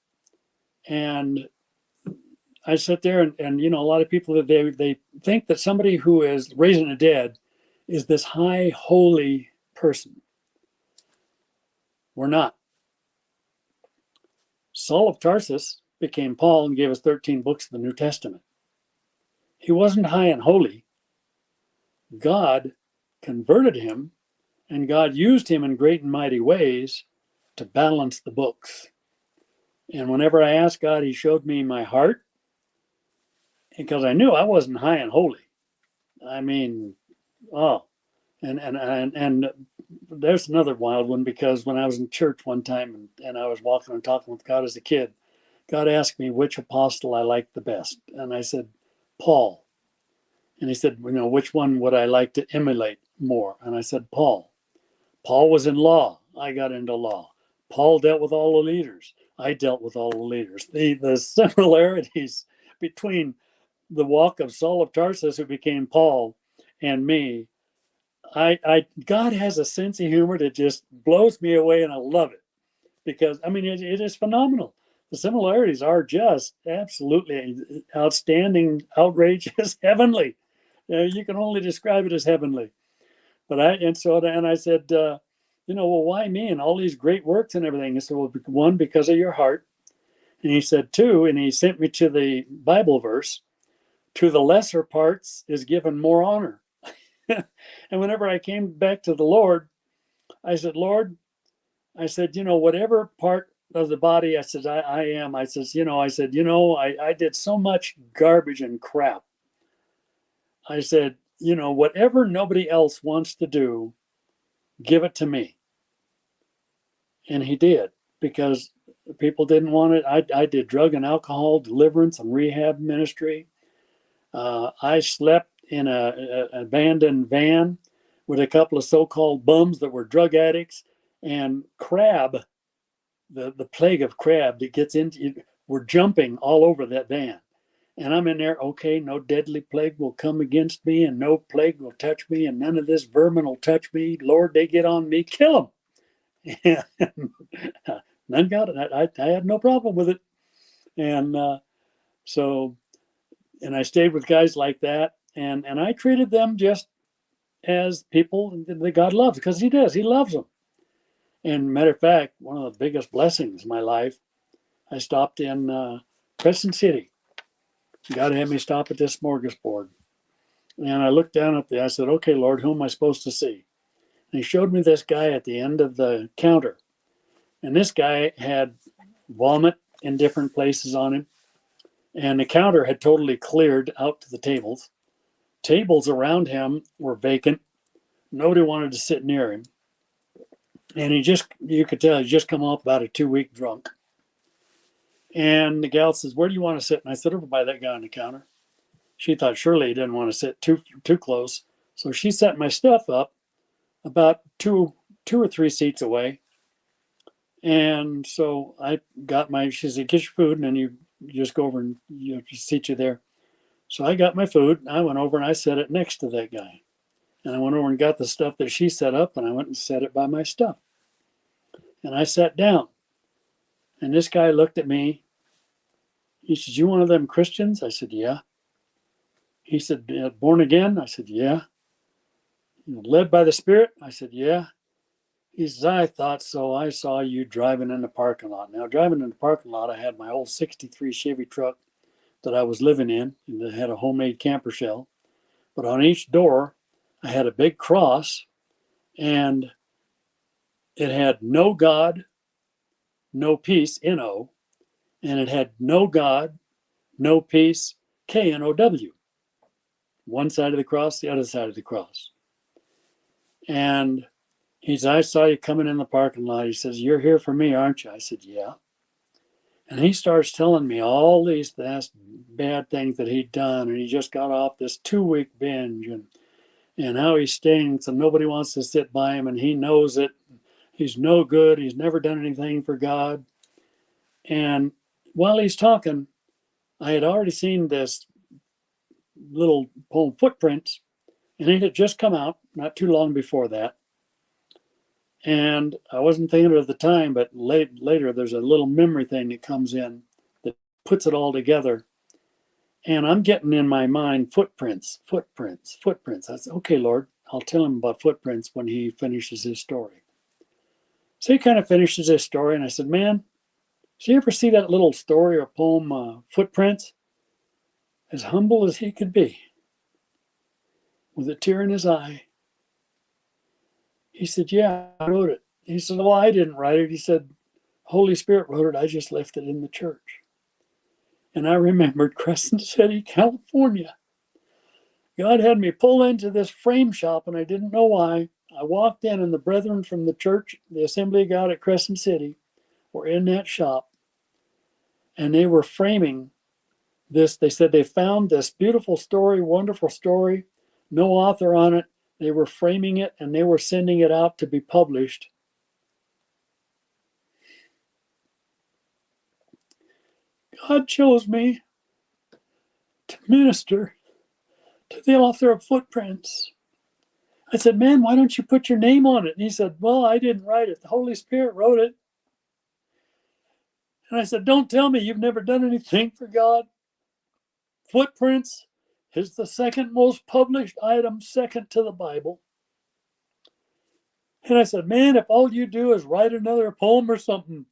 And I sit there and a lot of people that they think that somebody who is raising the dead is this high holy person. We're not. Saul of Tarsus became Paul and gave us 13 books of the New Testament. He wasn't high and holy. God converted him, and God used him in great and mighty ways to balance the books. And whenever I asked God, he showed me my heart, because I knew I wasn't high and holy. I mean, oh, and there's another wild one, because when I was in church one time and I was walking and talking with God as a kid, God asked me which apostle I liked the best. And I said, Paul. And he said, which one would I like to emulate more? And I said, Paul. Paul was in law. I got into law. Paul dealt with all the leaders. I dealt with all the leaders. The similarities between the walk of Saul of Tarsus, who became Paul, and me, God has a sense of humor that just blows me away, and I love it, because I mean it is phenomenal. The similarities are just absolutely outstanding, outrageous, heavenly. You can only describe it as heavenly. But I said, well, why me and all these great works and everything? He said, well, one, because of your heart. And he said, two, and he sent me to the Bible verse, to the lesser parts is given more honor. And whenever I came back to the Lord, I said, Lord, I said, whatever part of the body, I said, I am. I said, I did so much garbage and crap. I said, whatever nobody else wants to do, give it to me. And he did, because people didn't want it. I did drug and alcohol deliverance and rehab ministry. I slept in an abandoned van with a couple of so-called bums that were drug addicts, and crab, the plague of crab that gets into, were jumping all over that van. And I'm in there, okay, no deadly plague will come against me, and no plague will touch me, and none of this vermin will touch me. Lord, they get on me, kill them. None got it. I had no problem with it. And and I stayed with guys like that, and I treated them just as people that God loves, because he does. He loves them. And matter of fact, one of the biggest blessings in my life, I stopped in Crescent City. God had me stop at this smorgasbord. And I looked down I said, okay, Lord, who am I supposed to see? And he showed me this guy at the end of the counter. And this guy had vomit in different places on him. And the counter had totally cleared out to the tables. Tables around him were vacant. Nobody wanted to sit near him. And you could tell, he just come off about a 2-week drunk. And the gal says, where do you want to sit? And I said, over by that guy on the counter. She thought surely he didn't want to sit too close. So she set my stuff up about two or three seats away. And so I got she said, get your food, and then you just go over and seat you there. So I got my food, and I went over and I set it next to that guy. And I went over and got the stuff that she set up, and I went and set it by my stuff. And I sat down. And this guy looked at me. He said, you one of them Christians? I said, yeah. He said, born again? I said, yeah. Led by the Spirit? I said, yeah. He says, I thought so. I saw you driving in the parking lot. Now, driving in the parking lot, I had my old 63 Chevy truck that I was living in, and it had a homemade camper shell. But on each door, I had a big cross, and it had no God, no peace, N-O, and it had no God, no peace, K-N-O-W. One side of the cross, the other side of the cross. And he said, I saw you coming in the parking lot. He says, you're here for me, aren't you? I said, yeah. And he starts telling me all these bad things that he'd done. And he just got off this 2-week binge and how he stinks and nobody wants to sit by him and he knows it. He's no good. He's never done anything for God. And while he's talking, I had already seen this little poem, Footprints, and it had just come out not too long before that. And I wasn't thinking of it at the time, but later there's a little memory thing that comes in that puts it all together. And I'm getting in my mind footprints, footprints, footprints. I said, okay, Lord, I'll tell him about footprints when he finishes his story. So he kind of finishes his story, and I said, man, did you ever see that little story or poem, Footprints? As humble as he could be, with a tear in his eye. He said, yeah, I wrote it. He said, well, I didn't write it. He said, Holy Spirit wrote it. I just left it in the church. And I remembered Crescent City, California. God had me pull into this frame shop, and I didn't know why. I walked in, and the brethren from the church, the Assembly of God at Crescent City, were in that shop, and they were framing this. They said they found this beautiful story, wonderful story, no author on it. They were framing it, and they were sending it out to be published. God chose me to minister to the author of Footprints. I said, man, why don't you put your name on it? And he said, well, I didn't write it. The Holy Spirit wrote it. And I said, don't tell me you've never done anything for God. Footprints is the second most published item, second to the Bible. And I said, man, if all you do is write another poem or something,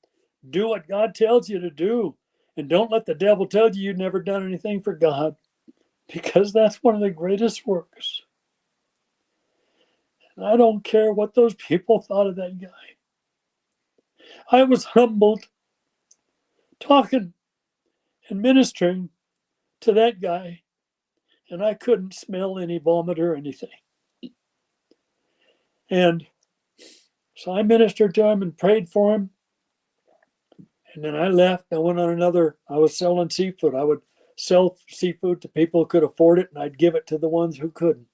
do what God tells you to do. And don't let the devil tell you you've never done anything for God, because that's one of the greatest works. And I don't care what those people thought of that guy. I was humbled talking and ministering to that guy, and I couldn't smell any vomit or anything. And so I ministered to him and prayed for him. And then I left. I went on I was selling seafood. I would sell seafood to people who could afford it, and I'd give it to the ones who couldn't.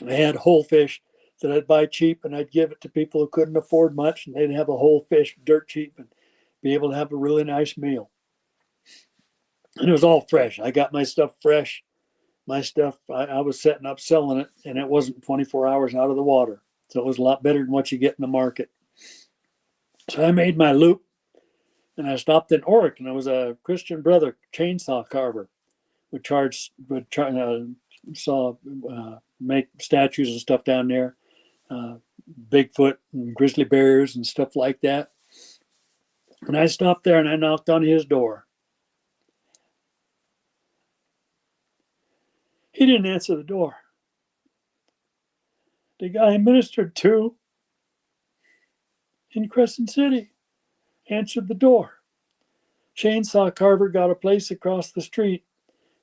I had whole fish that I'd buy cheap, and I'd give it to people who couldn't afford much, and they'd have a whole fish dirt cheap and be able to have a really nice meal. And it was all fresh. I got my stuff fresh. My stuff, I was setting up selling it, and it wasn't 24 hours out of the water. So it was a lot better than what you get in the market. So I made my loop, and I stopped in Oregon. I was a Christian brother, chainsaw carver. Make statues and stuff down there, Bigfoot and grizzly bears and stuff like that. And I stopped there and I knocked on his door. He didn't answer the door. The guy I ministered to in Crescent City answered the door. Chainsaw carver got a place across the street.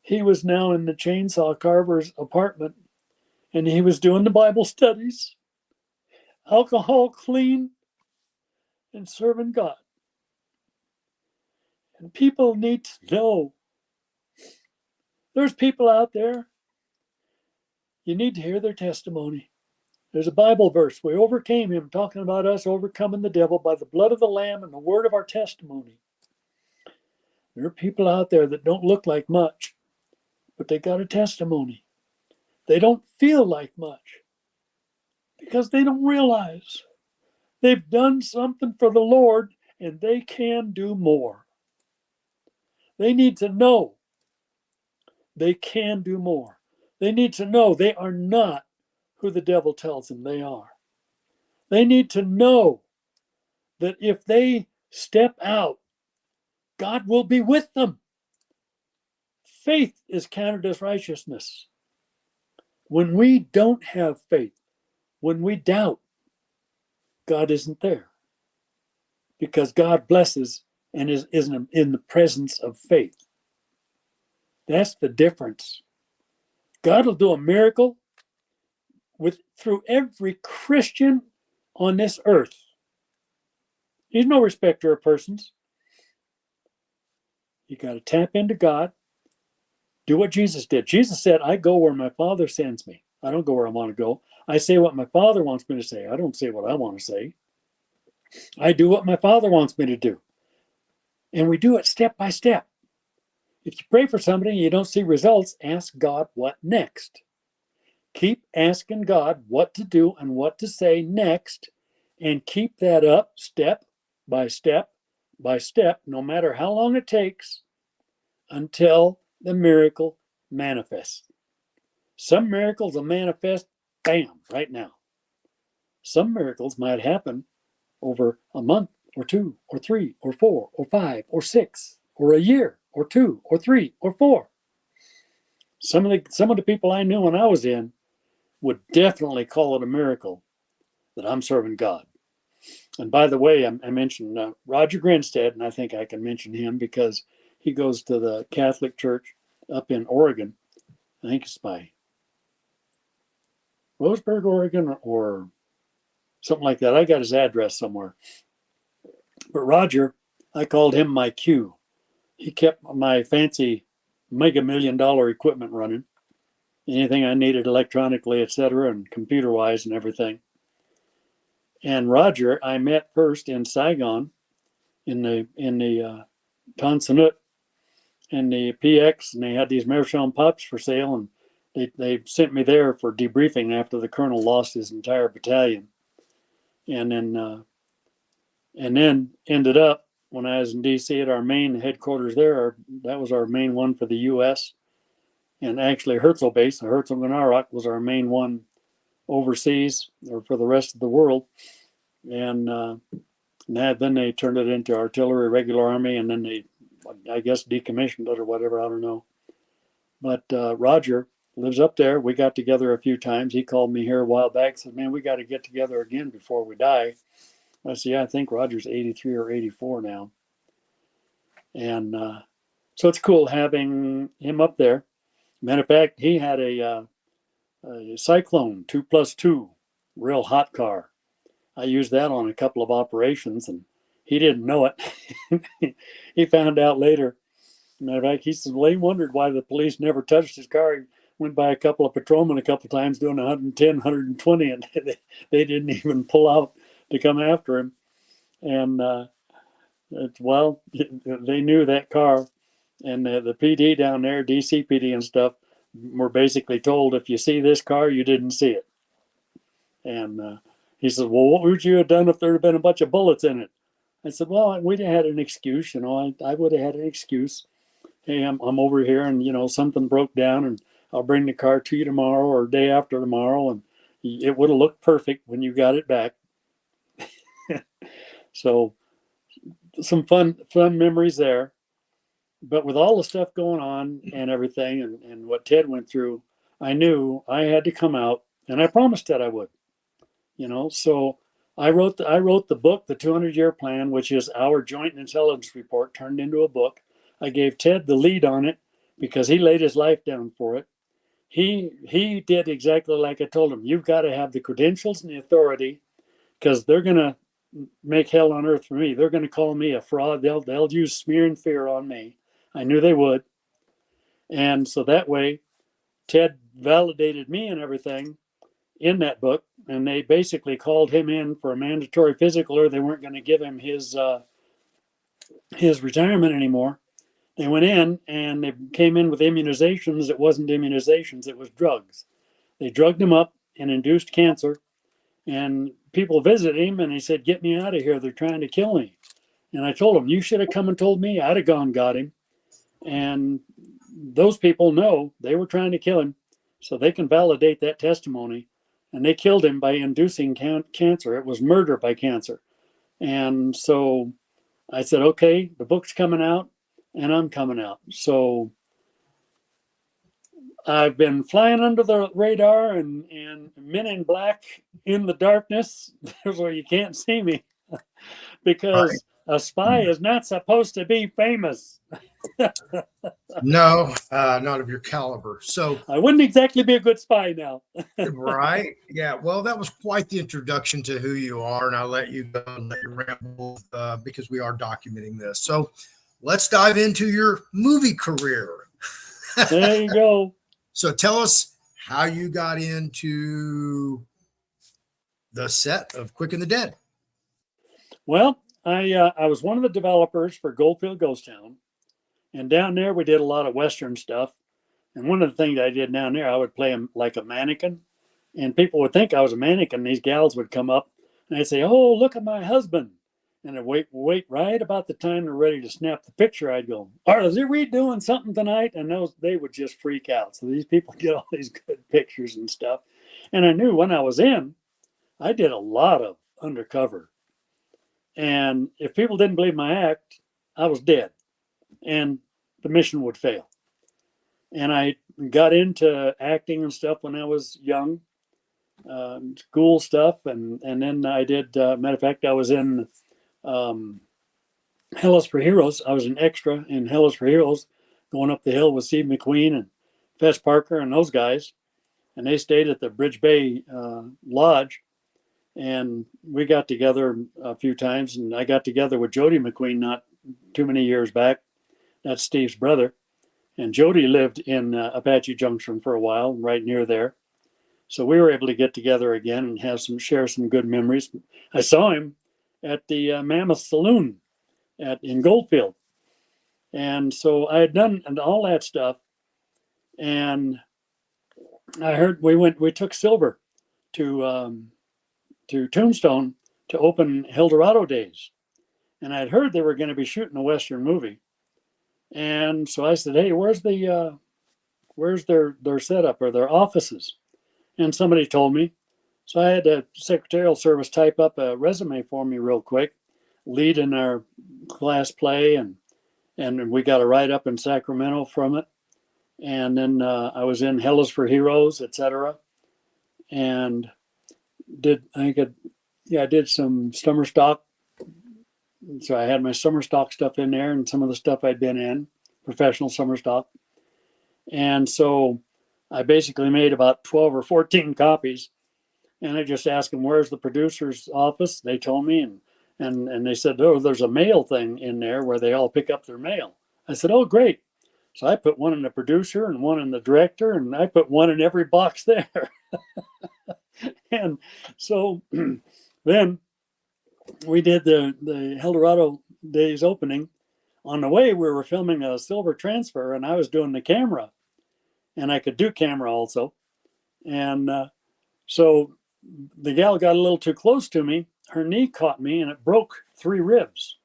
He was now in the chainsaw carver's apartment, and he was doing the Bible studies, alcohol clean, and serving God. And people need to know. There's people out there, you need to hear their testimony. There's a Bible verse. We overcame him, talking about us overcoming the devil by the blood of the Lamb and the word of our testimony. There are people out there that don't look like much, but they got a testimony. They don't feel like much because they don't realize they've done something for the Lord and they can do more. They need to know they can do more. They need to know they are not who the devil tells them they are. They need to know that if they step out, God will be with them. Faith is counted as righteousness. When we don't have faith, when we doubt, God isn't there, because God blesses and is in the presence of faith. That's the difference. God will do a miracle through every Christian on this earth. He's no respecter of persons. You got to tap into God. Do what Jesus did. Jesus said, I go where my Father sends me. I don't go where I want to go. I say what my Father wants me to say. I don't say what I want to say. I do what my Father wants me to do. And we do it step by step. If you pray for somebody and you don't see results, ask God what next. Keep asking God what to do and what to say next, and keep that up step by step by step, no matter how long it takes, until the miracle manifests. Some miracles will manifest, bam, right now. Some miracles might happen over a month or 2 or 3 or 4 or 5 or 6 or a year or 2 or 3 or 4. Some of the people I knew when I was in would definitely call it a miracle that I'm serving God. And by the way, I mentioned Roger Grinstead, and I think I can mention him because he goes to the Catholic Church up in Oregon. I think it's by Roseburg, Oregon, or something like that. I got his address somewhere. But Roger, I called him my Q. He kept my fancy mega $1 million equipment running. Anything I needed electronically, etc., and computer-wise and everything. And Roger, I met first in Saigon, in the Tan Son Nhut, and the PX, and they had these Meerschaum pups for sale, and they sent me there for debriefing after the colonel lost his entire battalion, and then ended up when I was in D.C. at our main headquarters there. That was our main one for the U.S. And actually, Herzl base, the Herzl Gunarok, was our main one overseas or for the rest of the world. And then they turned it into artillery, regular army, and then they, I guess, decommissioned it or whatever. I don't know. But Roger lives up there. We got together a few times. He called me here a while back, said, man, we got to get together again before we die. I said, yeah, I think Roger's 83 or 84 now. And so it's cool having him up there. Matter of fact, he had a Cyclone 2+2, real hot car. I used that on a couple of operations, and he didn't know it. He found out later. Matter of fact, he said, well, he wondered why the police never touched his car. He went by a couple of patrolmen a couple of times doing 110, 120, and they didn't even pull out to come after him. And, well, they knew that car. And the PD down there, DC PD and stuff, were basically told, if you see this car, you didn't see it. And he said, well, what would you have done if there had been a bunch of bullets in it? I said, well, we'd have had an excuse. I would have had an excuse. Hey, I'm over here, and, something broke down, and I'll bring the car to you tomorrow or day after tomorrow. And it would have looked perfect when you got it back. So some fun memories there. But with all the stuff going on and everything and what Ted went through, I knew I had to come out, and I promised that I would. So I wrote the book, The 200-Year Plan, which is our joint intelligence report turned into a book. I gave Ted the lead on it because he laid his life down for it. He did exactly like I told him. You've got to have the credentials and the authority, because they're going to make hell on earth for me. They're going to call me a fraud. They'll use smear and fear on me. I knew they would. And so that way, Ted validated me and everything in that book. And they basically called him in for a mandatory physical, or they weren't going to give him his retirement anymore. They went in and they came in with immunizations. It wasn't immunizations, it was drugs. They drugged him up and induced cancer. And people visited him, and he said, get me out of here. They're trying to kill me. And I told him, you should have come and told me. I'd have gone and got him. And those people know they were trying to kill him, so they can validate that testimony. And they killed him by inducing cancer. It was murder by cancer. And so I said, okay, the book's coming out, and I'm coming out. So I've been flying under the radar and men in black in the darkness where you can't see me because A spy is not supposed to be famous.
No, not of your caliber. So,
I wouldn't exactly be a good spy now.
right. Yeah. Well, that was quite the introduction to who you are. And I'll let you go and let you ramble because we are documenting this. So let's dive into your movie career.
There you go.
So tell us how you got into the set of Quick and the Dead.
Well, I was one of the developers for Goldfield Ghost Town, and down there we did a lot of Western stuff. And one of the things I did down there, I would play like a mannequin, and people would think I was a mannequin. These gals would come up and they'd say, "Oh, look at my husband," and I'd wait right about the time they're ready to snap the picture. I'd go, "Are we doing something tonight?" And they would just freak out. So these people get all these good pictures and stuff, and I knew when I was in, I did a lot of undercover. And if people didn't believe my act, I was dead and the mission would fail. And I got into acting and stuff when I was young, school stuff. And then I did, matter of fact, I was in um, Hell is for Heroes. I was an extra in Hell is for Heroes, going up the hill with Steve McQueen and Fess Parker and those guys. And they stayed at the Bridge Bay Lodge. And we got together a few times, and I got together with Jody McQueen not too many years back. That's Steve's brother. And Jody lived in Apache Junction for a while, right near there. So we were able to get together again and share some good memories. I saw him at the Mammoth Saloon in Goldfield. And so I had done all that stuff. And I heard we took Silver to Tombstone to open Eldorado Days. And I'd heard they were going to be shooting a Western movie. And so I said, "Hey, where's their setup or their offices?" And somebody told me. So I had the secretarial service type up a resume for me real quick, lead in our class play, and we got a write up in Sacramento from it. And then I was in Hell is for Heroes, etc. And I did some summer stock. So I had my summer stock stuff in there and some of the stuff I'd been in, professional summer stock. And so I basically made about 12 or 14 copies. And I just asked them, "Where's the producer's office?" They told me, and they said, "Oh, there's a mail thing in there where they all pick up their mail." I said, "Oh, great." So I put one in the producer and one in the director, and I put one in every box there. And so then we did the Eldorado Days opening. On the way, we were filming a Silver Transfer, and I was doing the camera, and I could do camera also. And so the gal got a little too close to me. Her knee caught me, and it broke 3 ribs.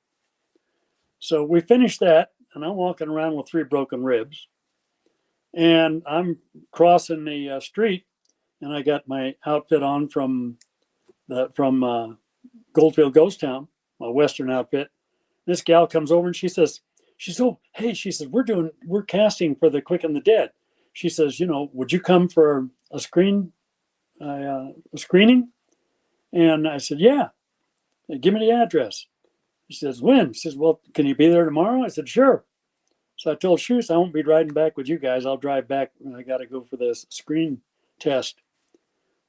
So we finished that, and I'm walking around with 3 broken ribs. And I'm crossing the street, and I got my outfit on from Goldfield Ghost Town, my Western outfit. This gal comes over and she says, "Oh, hey," she says, we're casting for the Quick and the Dead." She says, "Would you come for a screening?" And I said, "Yeah, give me the address." She says, "When?" She says, "Well, can you be there tomorrow?" I said, "Sure." So I told Shoes I won't be riding back with you guys. I'll drive back when I got to go for this screen test.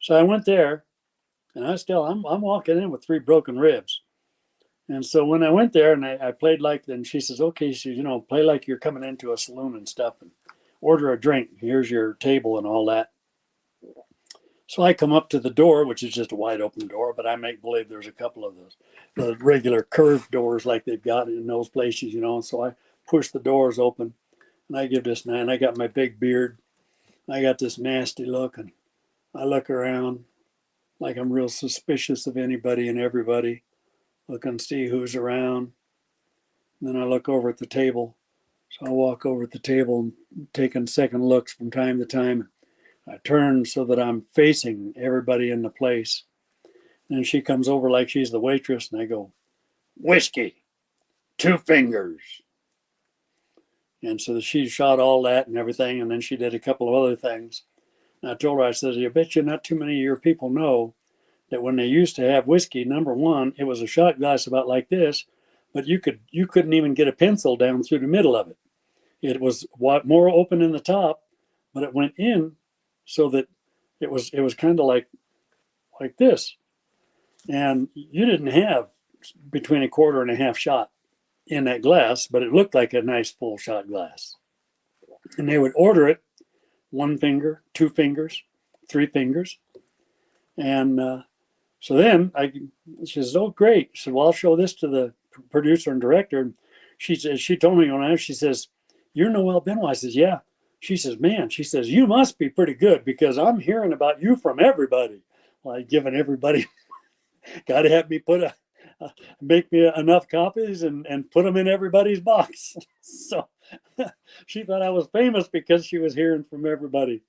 So I went there, and I'm walking in with 3 broken ribs. And so when I went there and I played like, then she says, "Okay," she says, "play like you're coming into a saloon and stuff, and order a drink. Here's your table and all that." So I come up to the door, which is just a wide open door, but I make believe there's a couple of the regular curved doors like they've got in those places, And so I push the doors open, and I give this man, I got my big beard. I got this nasty look, and I look around like I'm real suspicious of anybody and everybody. Look and see who's around. And then I look over at the table. So I walk over at the table, taking second looks from time to time. I turn so that I'm facing everybody in the place. And she comes over like she's the waitress, and I go, "Whiskey, 2 fingers." And so she shot all that and everything, and then she did a couple of other things. And I told her, I said, "I bet you not too many of your people know that when they used to have whiskey, number one, it was a shot glass about like this, but you couldn't even get a pencil down through the middle of it. It was more open in the top, but it went in so that it was kind of like this. And you didn't have between a quarter and a half shot in that glass, but it looked like a nice full shot glass. And they would order it 1 finger, 2 fingers, 3 fingers. And so then she says, "Oh, great." She said, "Well, I'll show this to the producer and director." She told me one night, she says, "You're Noel Benoist." I says, "Yeah." She says, "Man," she says, "you must be pretty good because I'm hearing about you from everybody." Like giving everybody, got to have me make me enough copies and put them in everybody's box. So she thought I was famous because she was hearing from everybody.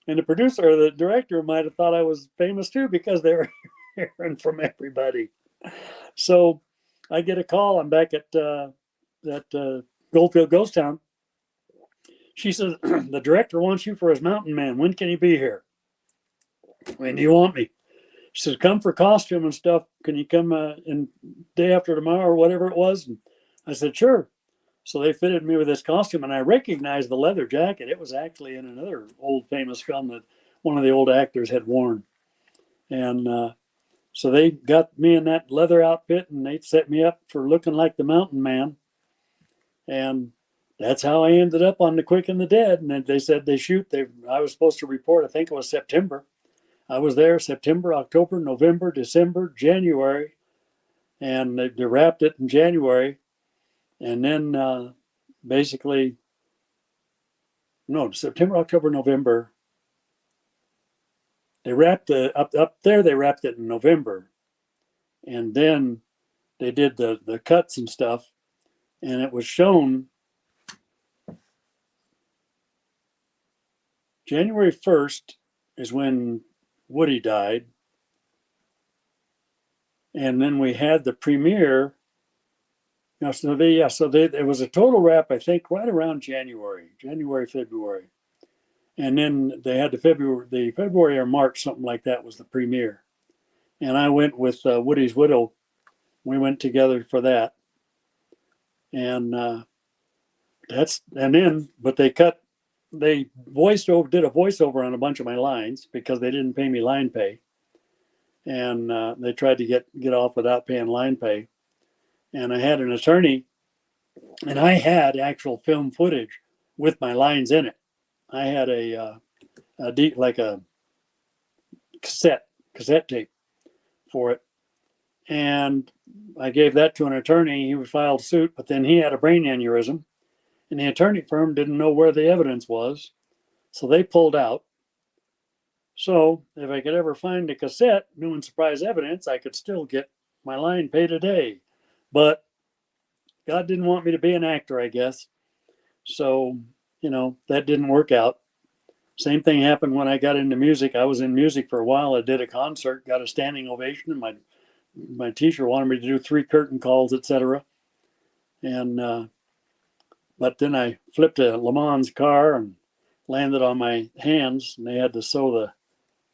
And the producer or the director might have thought I was famous too because they were hearing from everybody. So I get a call. I'm back at Goldfield Ghost Town. She says, "The director wants you for his mountain man. When can you be here?" "When do you want me?" She says, "Come for costume and stuff. Can you come in day after tomorrow," or whatever it was. And I said, "Sure." So they fitted me with this costume, and I recognized the leather jacket. It was actually in another old famous film that one of the old actors had worn. And so they got me in that leather outfit, and they set me up for looking like the mountain man. And that's how I ended up on The Quick and the Dead. And they said I was supposed to report, I think it was September. I was there September, October, November, December, January, and they wrapped it in January. And then basically, no, September, October, November. They wrapped up there. They wrapped it in November, and then they did the cuts and stuff, and it was shown January 1st is when Woody died, and then we had the premiere. It was a total wrap, I think, right around January, February. And then they had the February or March, something like that, was the premiere. And I went with Woody's widow. We went together for that. And but they did a voiceover on a bunch of my lines because they didn't pay me line pay. And they tried to get off without paying line pay. And I had an attorney, and I had actual film footage with my lines in it. I had a cassette tape for it. And I gave that to an attorney. He filed suit, but then he had a brain aneurysm, and the attorney firm didn't know where the evidence was. So they pulled out. So if I could ever find a cassette, new and surprise evidence, I could still get my line paid a day. But God didn't want me to be an actor, I guess. So, that didn't work out. Same thing happened when I got into music. I was in music for a while. I did a concert, got a standing ovation, and my teacher wanted me to do 3 curtain calls, etc. And but then I flipped a Le Mans car and landed on my hands, and they had to sew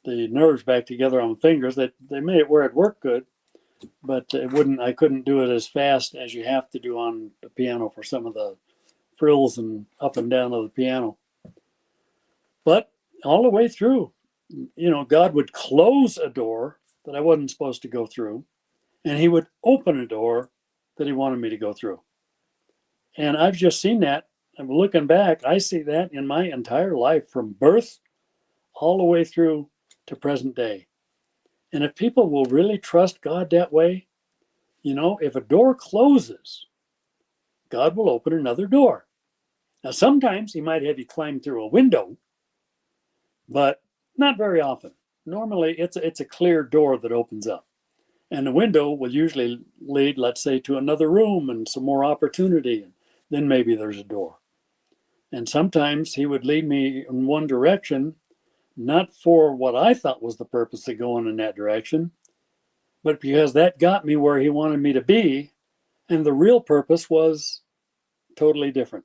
the nerves back together on my fingers. They made it where it worked good, but I couldn't do it as fast as you have to do on the piano for some of the frills and up and down of the piano. But all the way through, God would close a door that I wasn't supposed to go through, and he would open a door that he wanted me to go through. And I've just seen that. I'm looking back, I see that in my entire life from birth all the way through to present day. And if people will really trust God that way, if a door closes, God will open another door. Now, sometimes he might have you climb through a window, but not very often. Normally, it's a clear door that opens up. And the window will usually lead, let's say, to another room and some more opportunity. And then maybe there's a door. And sometimes he would lead me in one direction, not for what I thought was the purpose of going in that direction, but because that got me where he wanted me to be. And the real purpose was totally different.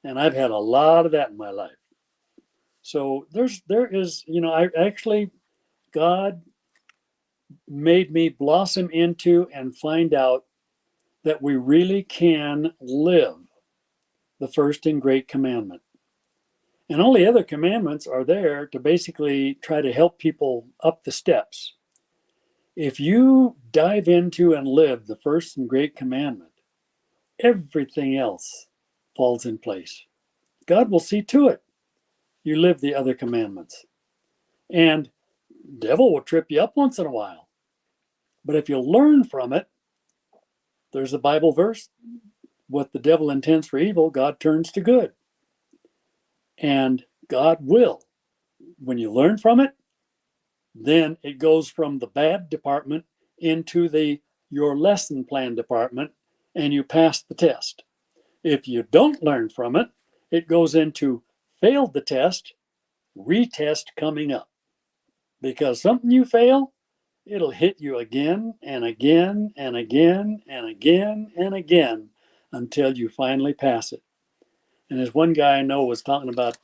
And I've had a lot of that in my life. So there is, God made me blossom into and find out that we really can live the first and great commandment. And all the other commandments are there to basically try to help people up the steps. If you dive into and live the first and great commandment, everything else falls in place. God will see to it you live the other commandments. And devil will trip you up once in a while. But if you learn from it, there's a Bible verse, what the devil intends for evil, God turns to good. And God will. When you learn from it, then it goes from the bad department into the your lesson plan department, and you pass the test. If you don't learn from it, it goes into failed the test, retest coming up. Because something you fail, it'll hit you again and again and again and again and again until you finally pass it. And as one guy I know was talking about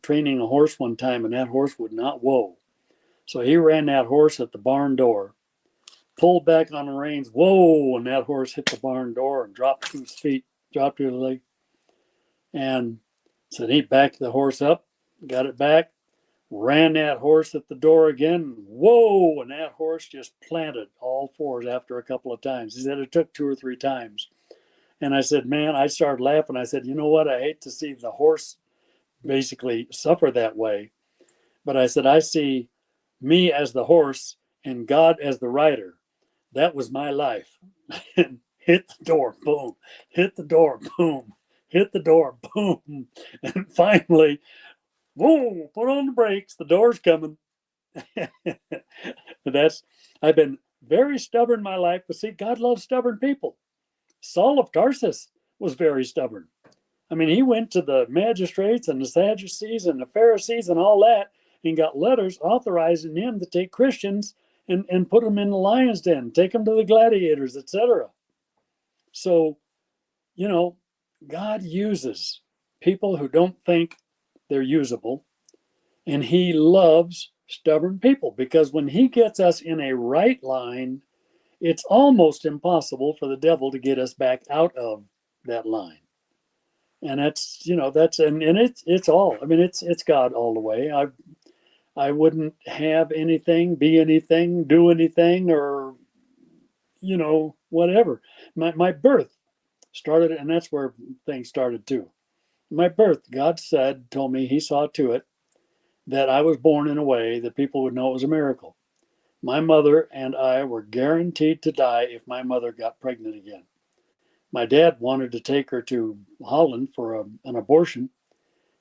training a horse one time, and that horse would not whoa. So he ran that horse at the barn door, pulled back on the reins, whoa, and that horse hit the barn door and dropped to his feet, dropped to his leg. And so he backed the horse up, got it back, ran that horse at the door again, whoa, and that horse just planted all fours after a couple of times. He said it took 2 or 3 times. And I said, man, I started laughing. I said, you know what? I hate to see the horse basically suffer that way. But I said, I see me as the horse and God as the rider. That was my life. Hit the door, boom. Hit the door, boom. Hit the door, boom. And finally, whoa, put on the brakes. The door's coming. I've been very stubborn in my life, but see, God loves stubborn people. Saul of Tarsus was very stubborn. I mean, he went to the magistrates and the Sadducees and the Pharisees and all that and got letters authorizing him to take Christians and put them in the lion's den, take them to the gladiators, etc. So, you know, God uses people who don't think they're usable, and he loves stubborn people because when he gets us in a right line, it's almost impossible for the devil to get us back out of that line. And that's, and it's all, I mean, it's God all the way. I wouldn't have anything, be anything, do anything, or, whatever. My birth started, and that's where things started too. My birth, God told me he saw to it that I was born in a way that people would know it was a miracle. My mother and I were guaranteed to die if my mother got pregnant again. My dad wanted to take her to Holland for an abortion,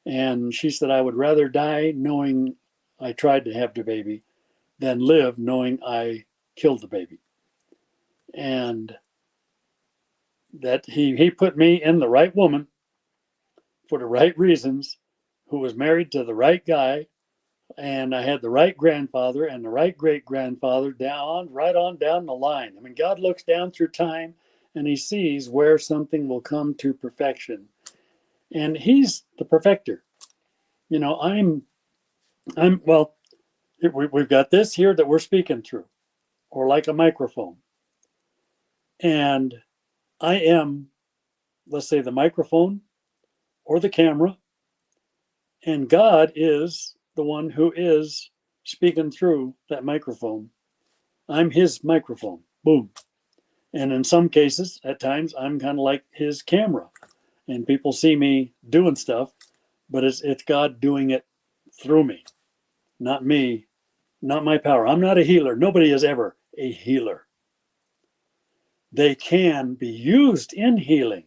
and she said, I would rather die knowing I tried to have the baby than live knowing I killed the baby. And that he put me in the right woman for the right reasons, who was married to the right guy, and I had the right grandfather and the right great-grandfather right on down the line. I mean, God looks down through time and he sees where something will come to perfection. And he's the perfecter. We've got this here that we're speaking through, or like a microphone. And I am, let's say, the microphone or the camera, and God is the one who is speaking through that microphone. I'm his microphone. Boom. And in some cases, at times, I'm kind of like his camera. And people see me doing stuff, but it's God doing it through me, not me, not my power. I'm not a healer. Nobody is ever a healer. They can be used in healing,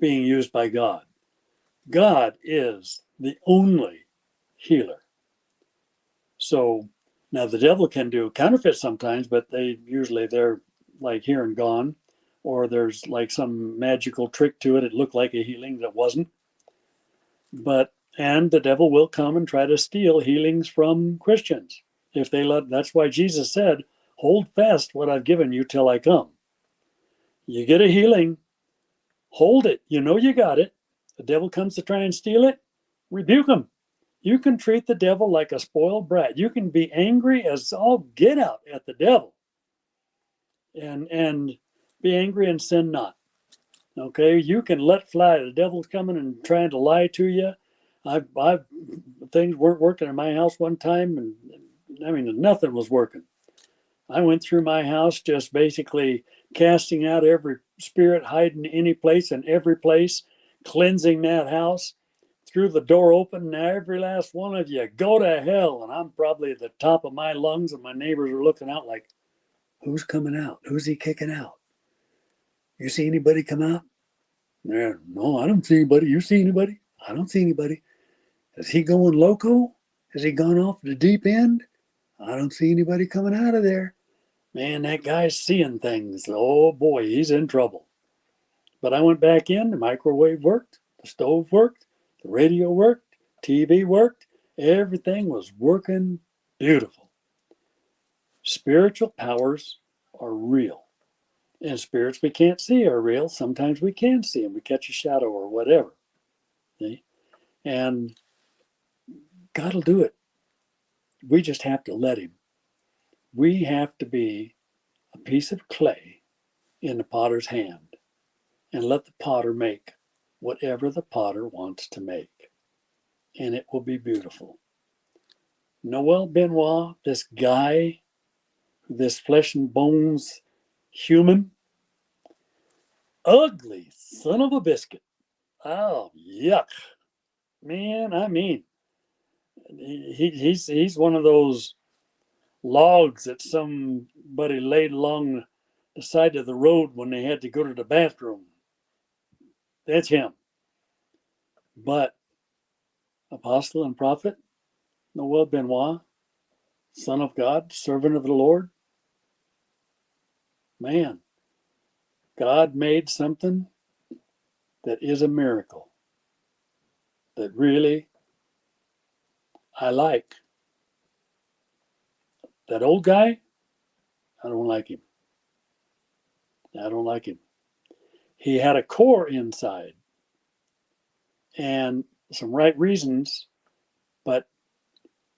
being used by God. God is the only healer. So now the devil can do counterfeit sometimes, but they're like here and gone, or there's like some magical trick to it. It looked like a healing that wasn't. And the devil will come and try to steal healings from Christians. That's why Jesus said, hold fast what I've given you till I come. You get a healing, hold it. You know you got it. The devil comes to try and steal it, rebuke him. You can treat the devil like a spoiled brat. You can be angry as all get out at the devil and be angry and sin not. Okay, you can let fly. The devil's coming and trying to lie to you. I've things weren't working in my house one time, and I mean nothing was working. I went through my house just basically casting out every spirit hiding any place and every place, cleansing that house, threw the door open. Now every last one of you go to hell, and I'm probably at the top of my lungs, and my neighbors are looking out like, who's coming out? Who's he kicking out? You see anybody come out? Yeah, no, I don't see anybody. You see anybody? I don't see anybody. Is he going loco? Has he gone off the deep end? I don't see anybody coming out of there. Man, that guy's seeing things. Oh boy, he's in trouble. But I went back in, the microwave worked, the stove worked, the radio worked, TV worked, everything was working beautiful. Spiritual powers are real. And spirits we can't see are real. Sometimes we can see them. We catch a shadow or whatever. See? And God will do it. We just have to let Him. We have to be a piece of clay in the potter's hand and let the potter make whatever the potter wants to make. And it will be beautiful. Noel Benoist, this guy, this flesh and bones human, ugly son of a biscuit. Oh, yuck. Man, I mean, he's one of those logs that somebody laid along the side of the road when they had to go to the bathroom. That's him. But apostle and prophet Noel Benoist, son of God, servant of the Lord, man, God made something that is a miracle that really I like. That old guy, I don't like him. I don't like him. He had a core inside and some right reasons, but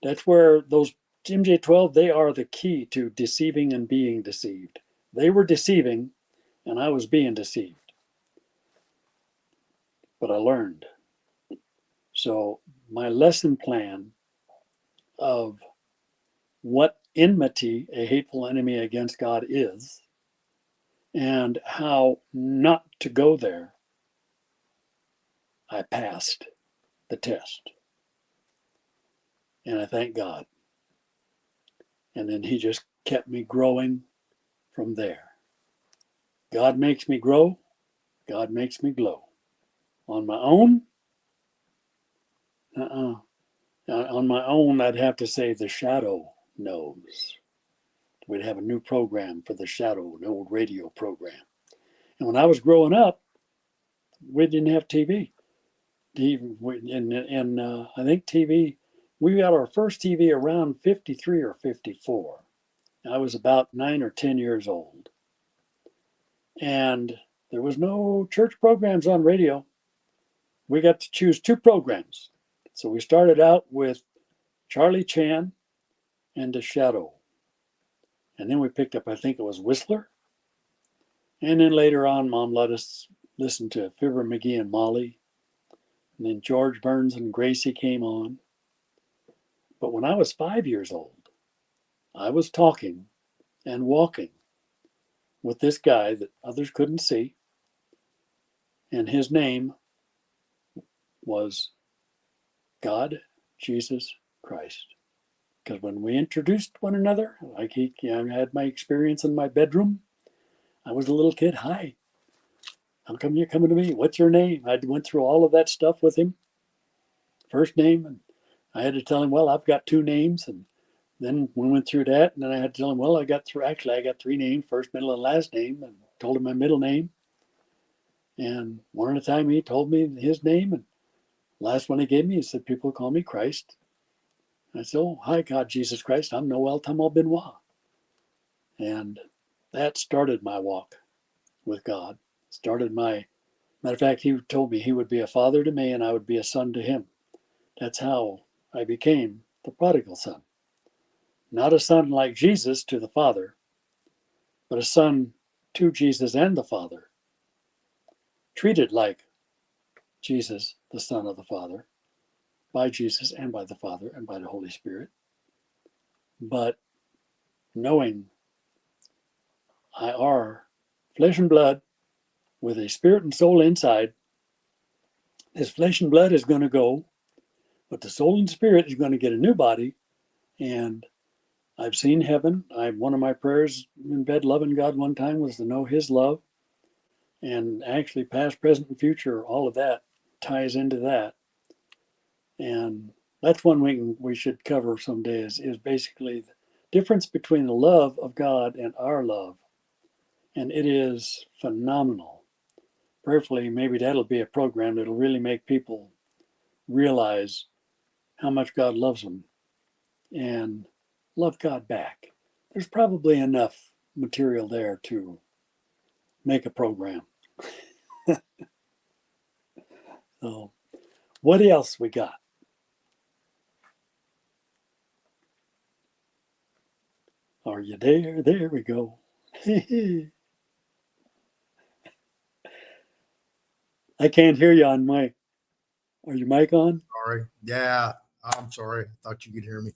that's where those MJ12, they are the key to deceiving and being deceived. They were deceiving and I was being deceived. But I learned. So my lesson plan of what enmity, a hateful enemy against God, is and how not to go there, I passed the test. And I thank God. And then He just kept me growing from there. God makes me grow. God makes me glow. On my own, on my own, I'd have to say the shadow knows. We'd have a new program for the shadow, an old radio program. And when I was growing up, we didn't have TV. And I think TV, we got our first TV around 53 or 54. I was about 9 or 10 years old. And there was no church programs on radio. We got to choose 2 programs. So we started out with Charlie Chan and The Shadow. And then we picked up, I think it was Whistler. And then later on, Mom let us listen to Fibber McGee and Molly. And then George Burns and Gracie came on. But when I was 5 years old, I was talking and walking with this guy that others couldn't see. And his name was God, Jesus Christ. Because when we introduced one another, like I had my experience in my bedroom, I was a little kid. Hi, how come you're coming to me? What's your name? I went through all of that stuff with him. First name, and I had to tell him, well, I've got 2 names. And then we went through that, and then I had to tell him, well, I got 3 names, first, middle, and last name, and told him my middle name. And one at a time, he told me his name, and last one he gave me, he said, people call me Christ. And I said, oh, hi, God, Jesus Christ, I'm Noel Benoist. And that started my walk with God. Matter of fact, he told me he would be a father to me and I would be a son to him. That's how I became the prodigal son. Not a son like Jesus to the Father, but a son to Jesus and the Father. treated like Jesus, the Son of the Father, by Jesus and by the Father and by the Holy Spirit. But knowing I are flesh and blood with a spirit and soul inside, this flesh and blood is going to go, but the soul and spirit is going to get a new body. And I've seen heaven. One of my prayers in bed loving God one time was to know his love. And actually past, present, and future, all of that ties into that. And that's one we should cover someday is basically the difference between the love of God and our love. And it is phenomenal. Prayerfully, maybe that'll be a program that'll really make people realize how much God loves them and love God back. There's probably enough material there to make a program. So, what else we got? Are you there? There we go. I can't hear you on my. Are your mic on?
Sorry. Yeah, I'm sorry. I thought you could hear me.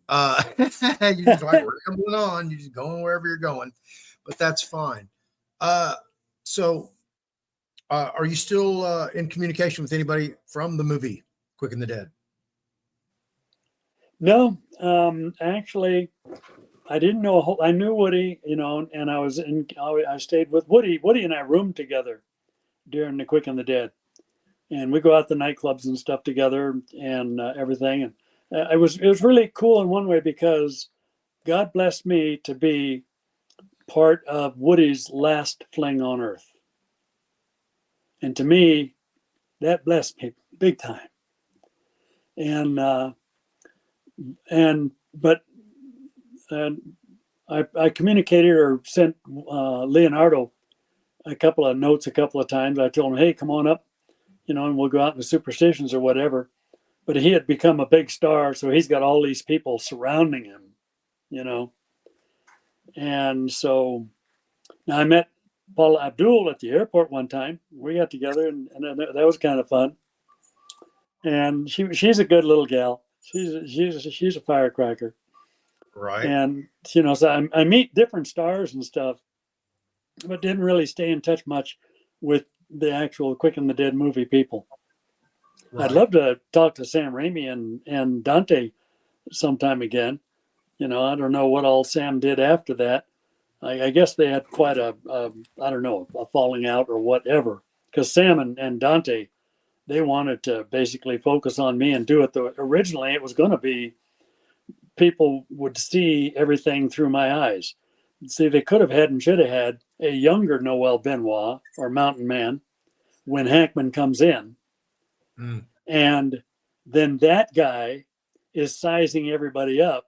You're just like rambling on. You're just going wherever you're going, but that's fine. So, are you still in communication with anybody from the movie Quick and the Dead?
No, actually, I didn't know. I knew Woody, and I stayed with Woody. Woody and I roomed together during the Quick and the Dead, and we go out to nightclubs and stuff together and everything. And it was really cool in one way because God blessed me to be part of Woody's last fling on Earth, and to me, that blessed me big time. But I communicated or sent Leonardo a couple of notes a couple of times. I told him, hey, come on up, and we'll go out in the superstitions or whatever. But he had become a big star, so he's got all these people surrounding him, And so now I met Paula Abdul at the airport one time. We got together, and that was kind of fun. And she's a good little gal. She's a firecracker.
Right.
And so I meet different stars and stuff, but didn't really stay in touch much with the actual Quick and the Dead movie people. Right. I'd love to talk to Sam Raimi and Dante sometime again. I don't know what all Sam did after that. I guess they had quite a falling out or whatever. Because Sam and Dante, they wanted to basically focus on me and do it. Originally, it was going to be people would see everything through my eyes. See, they could have had and should have had a younger Noel Benoist or Mountain Man when Hackman comes in. Mm. And then that guy is sizing everybody up.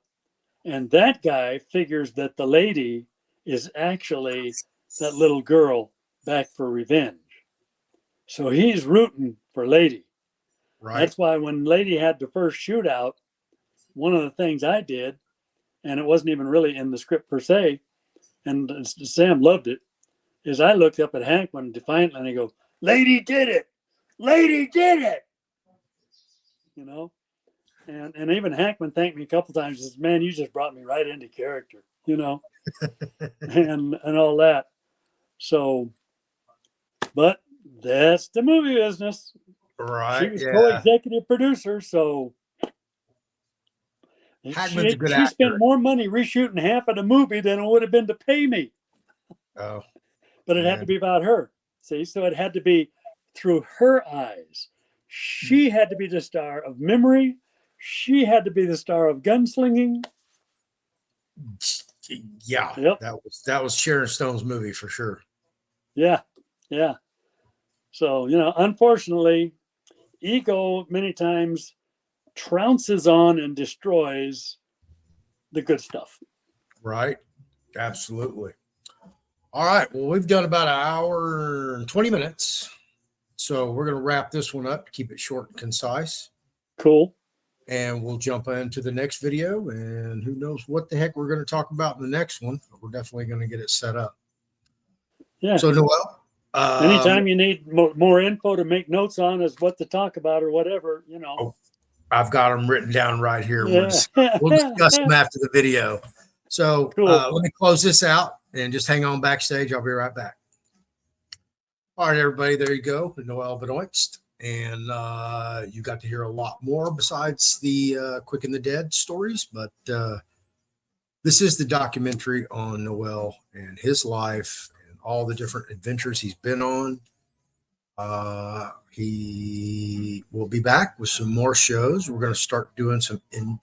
And that guy figures that the lady is actually that little girl back for revenge. So he's rooting for Lady. Right. That's why when Lady had the first shootout, one of the things I did, and it wasn't even really in the script per se, and Sam loved it, is I looked up at Hackman defiantly and I go, Lady did it! Lady did it! And even Hackman thanked me a couple times. He says, man, you just brought me right into character, and all that. So, but that's the movie business.
Right.
She was co-executive producer, so
Hackman's a good actor.
She spent more money reshooting half of the movie than it would have been to pay me.
Oh.
But it had to be about her. See, so it had to be through her eyes. She had to be the star of Memory. She had to be the star of Gunslinging.
Yeah, yep. That was Sharon Stone's movie for sure.
Yeah. So, unfortunately, ego many times trounces on and destroys the good stuff.
Right. Absolutely. All right. Well, we've done about an hour and 20 minutes. So we're going to wrap this one up, keep it short and concise.
Cool.
And we'll jump into the next video, and who knows what the heck we're going to talk about in the next one, but we're definitely going to get it set up.
Yeah.
So, Noel,
Anytime you need more info to make notes on is what to talk about or whatever, you know.
Oh, I've got them written down right here.
Yeah.
We'll discuss them after the video. So
Cool.
let me close this out and just hang on backstage. I'll be right back. All right, everybody, there you go. Noel Benoist. And you got to hear a lot more besides the Quick and the Dead stories. But this is the documentary on Noel and his life and all the different adventures he's been on. He will be back with some more shows. We're going to start doing some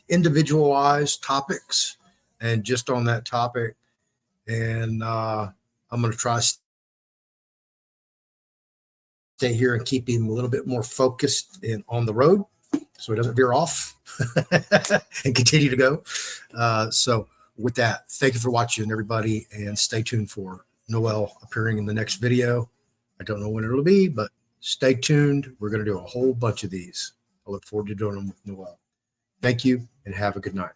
individualized topics and just on that topic. And I'm going to try to stay here and keep him a little bit more focused on the road so he doesn't veer off and continue to go. So with that, thank you for watching, everybody, and stay tuned for Noel appearing in the next video. I don't know when it'll be, but stay tuned. We're going to do a whole bunch of these. I look forward to doing them with Noel. Thank you and have a good night.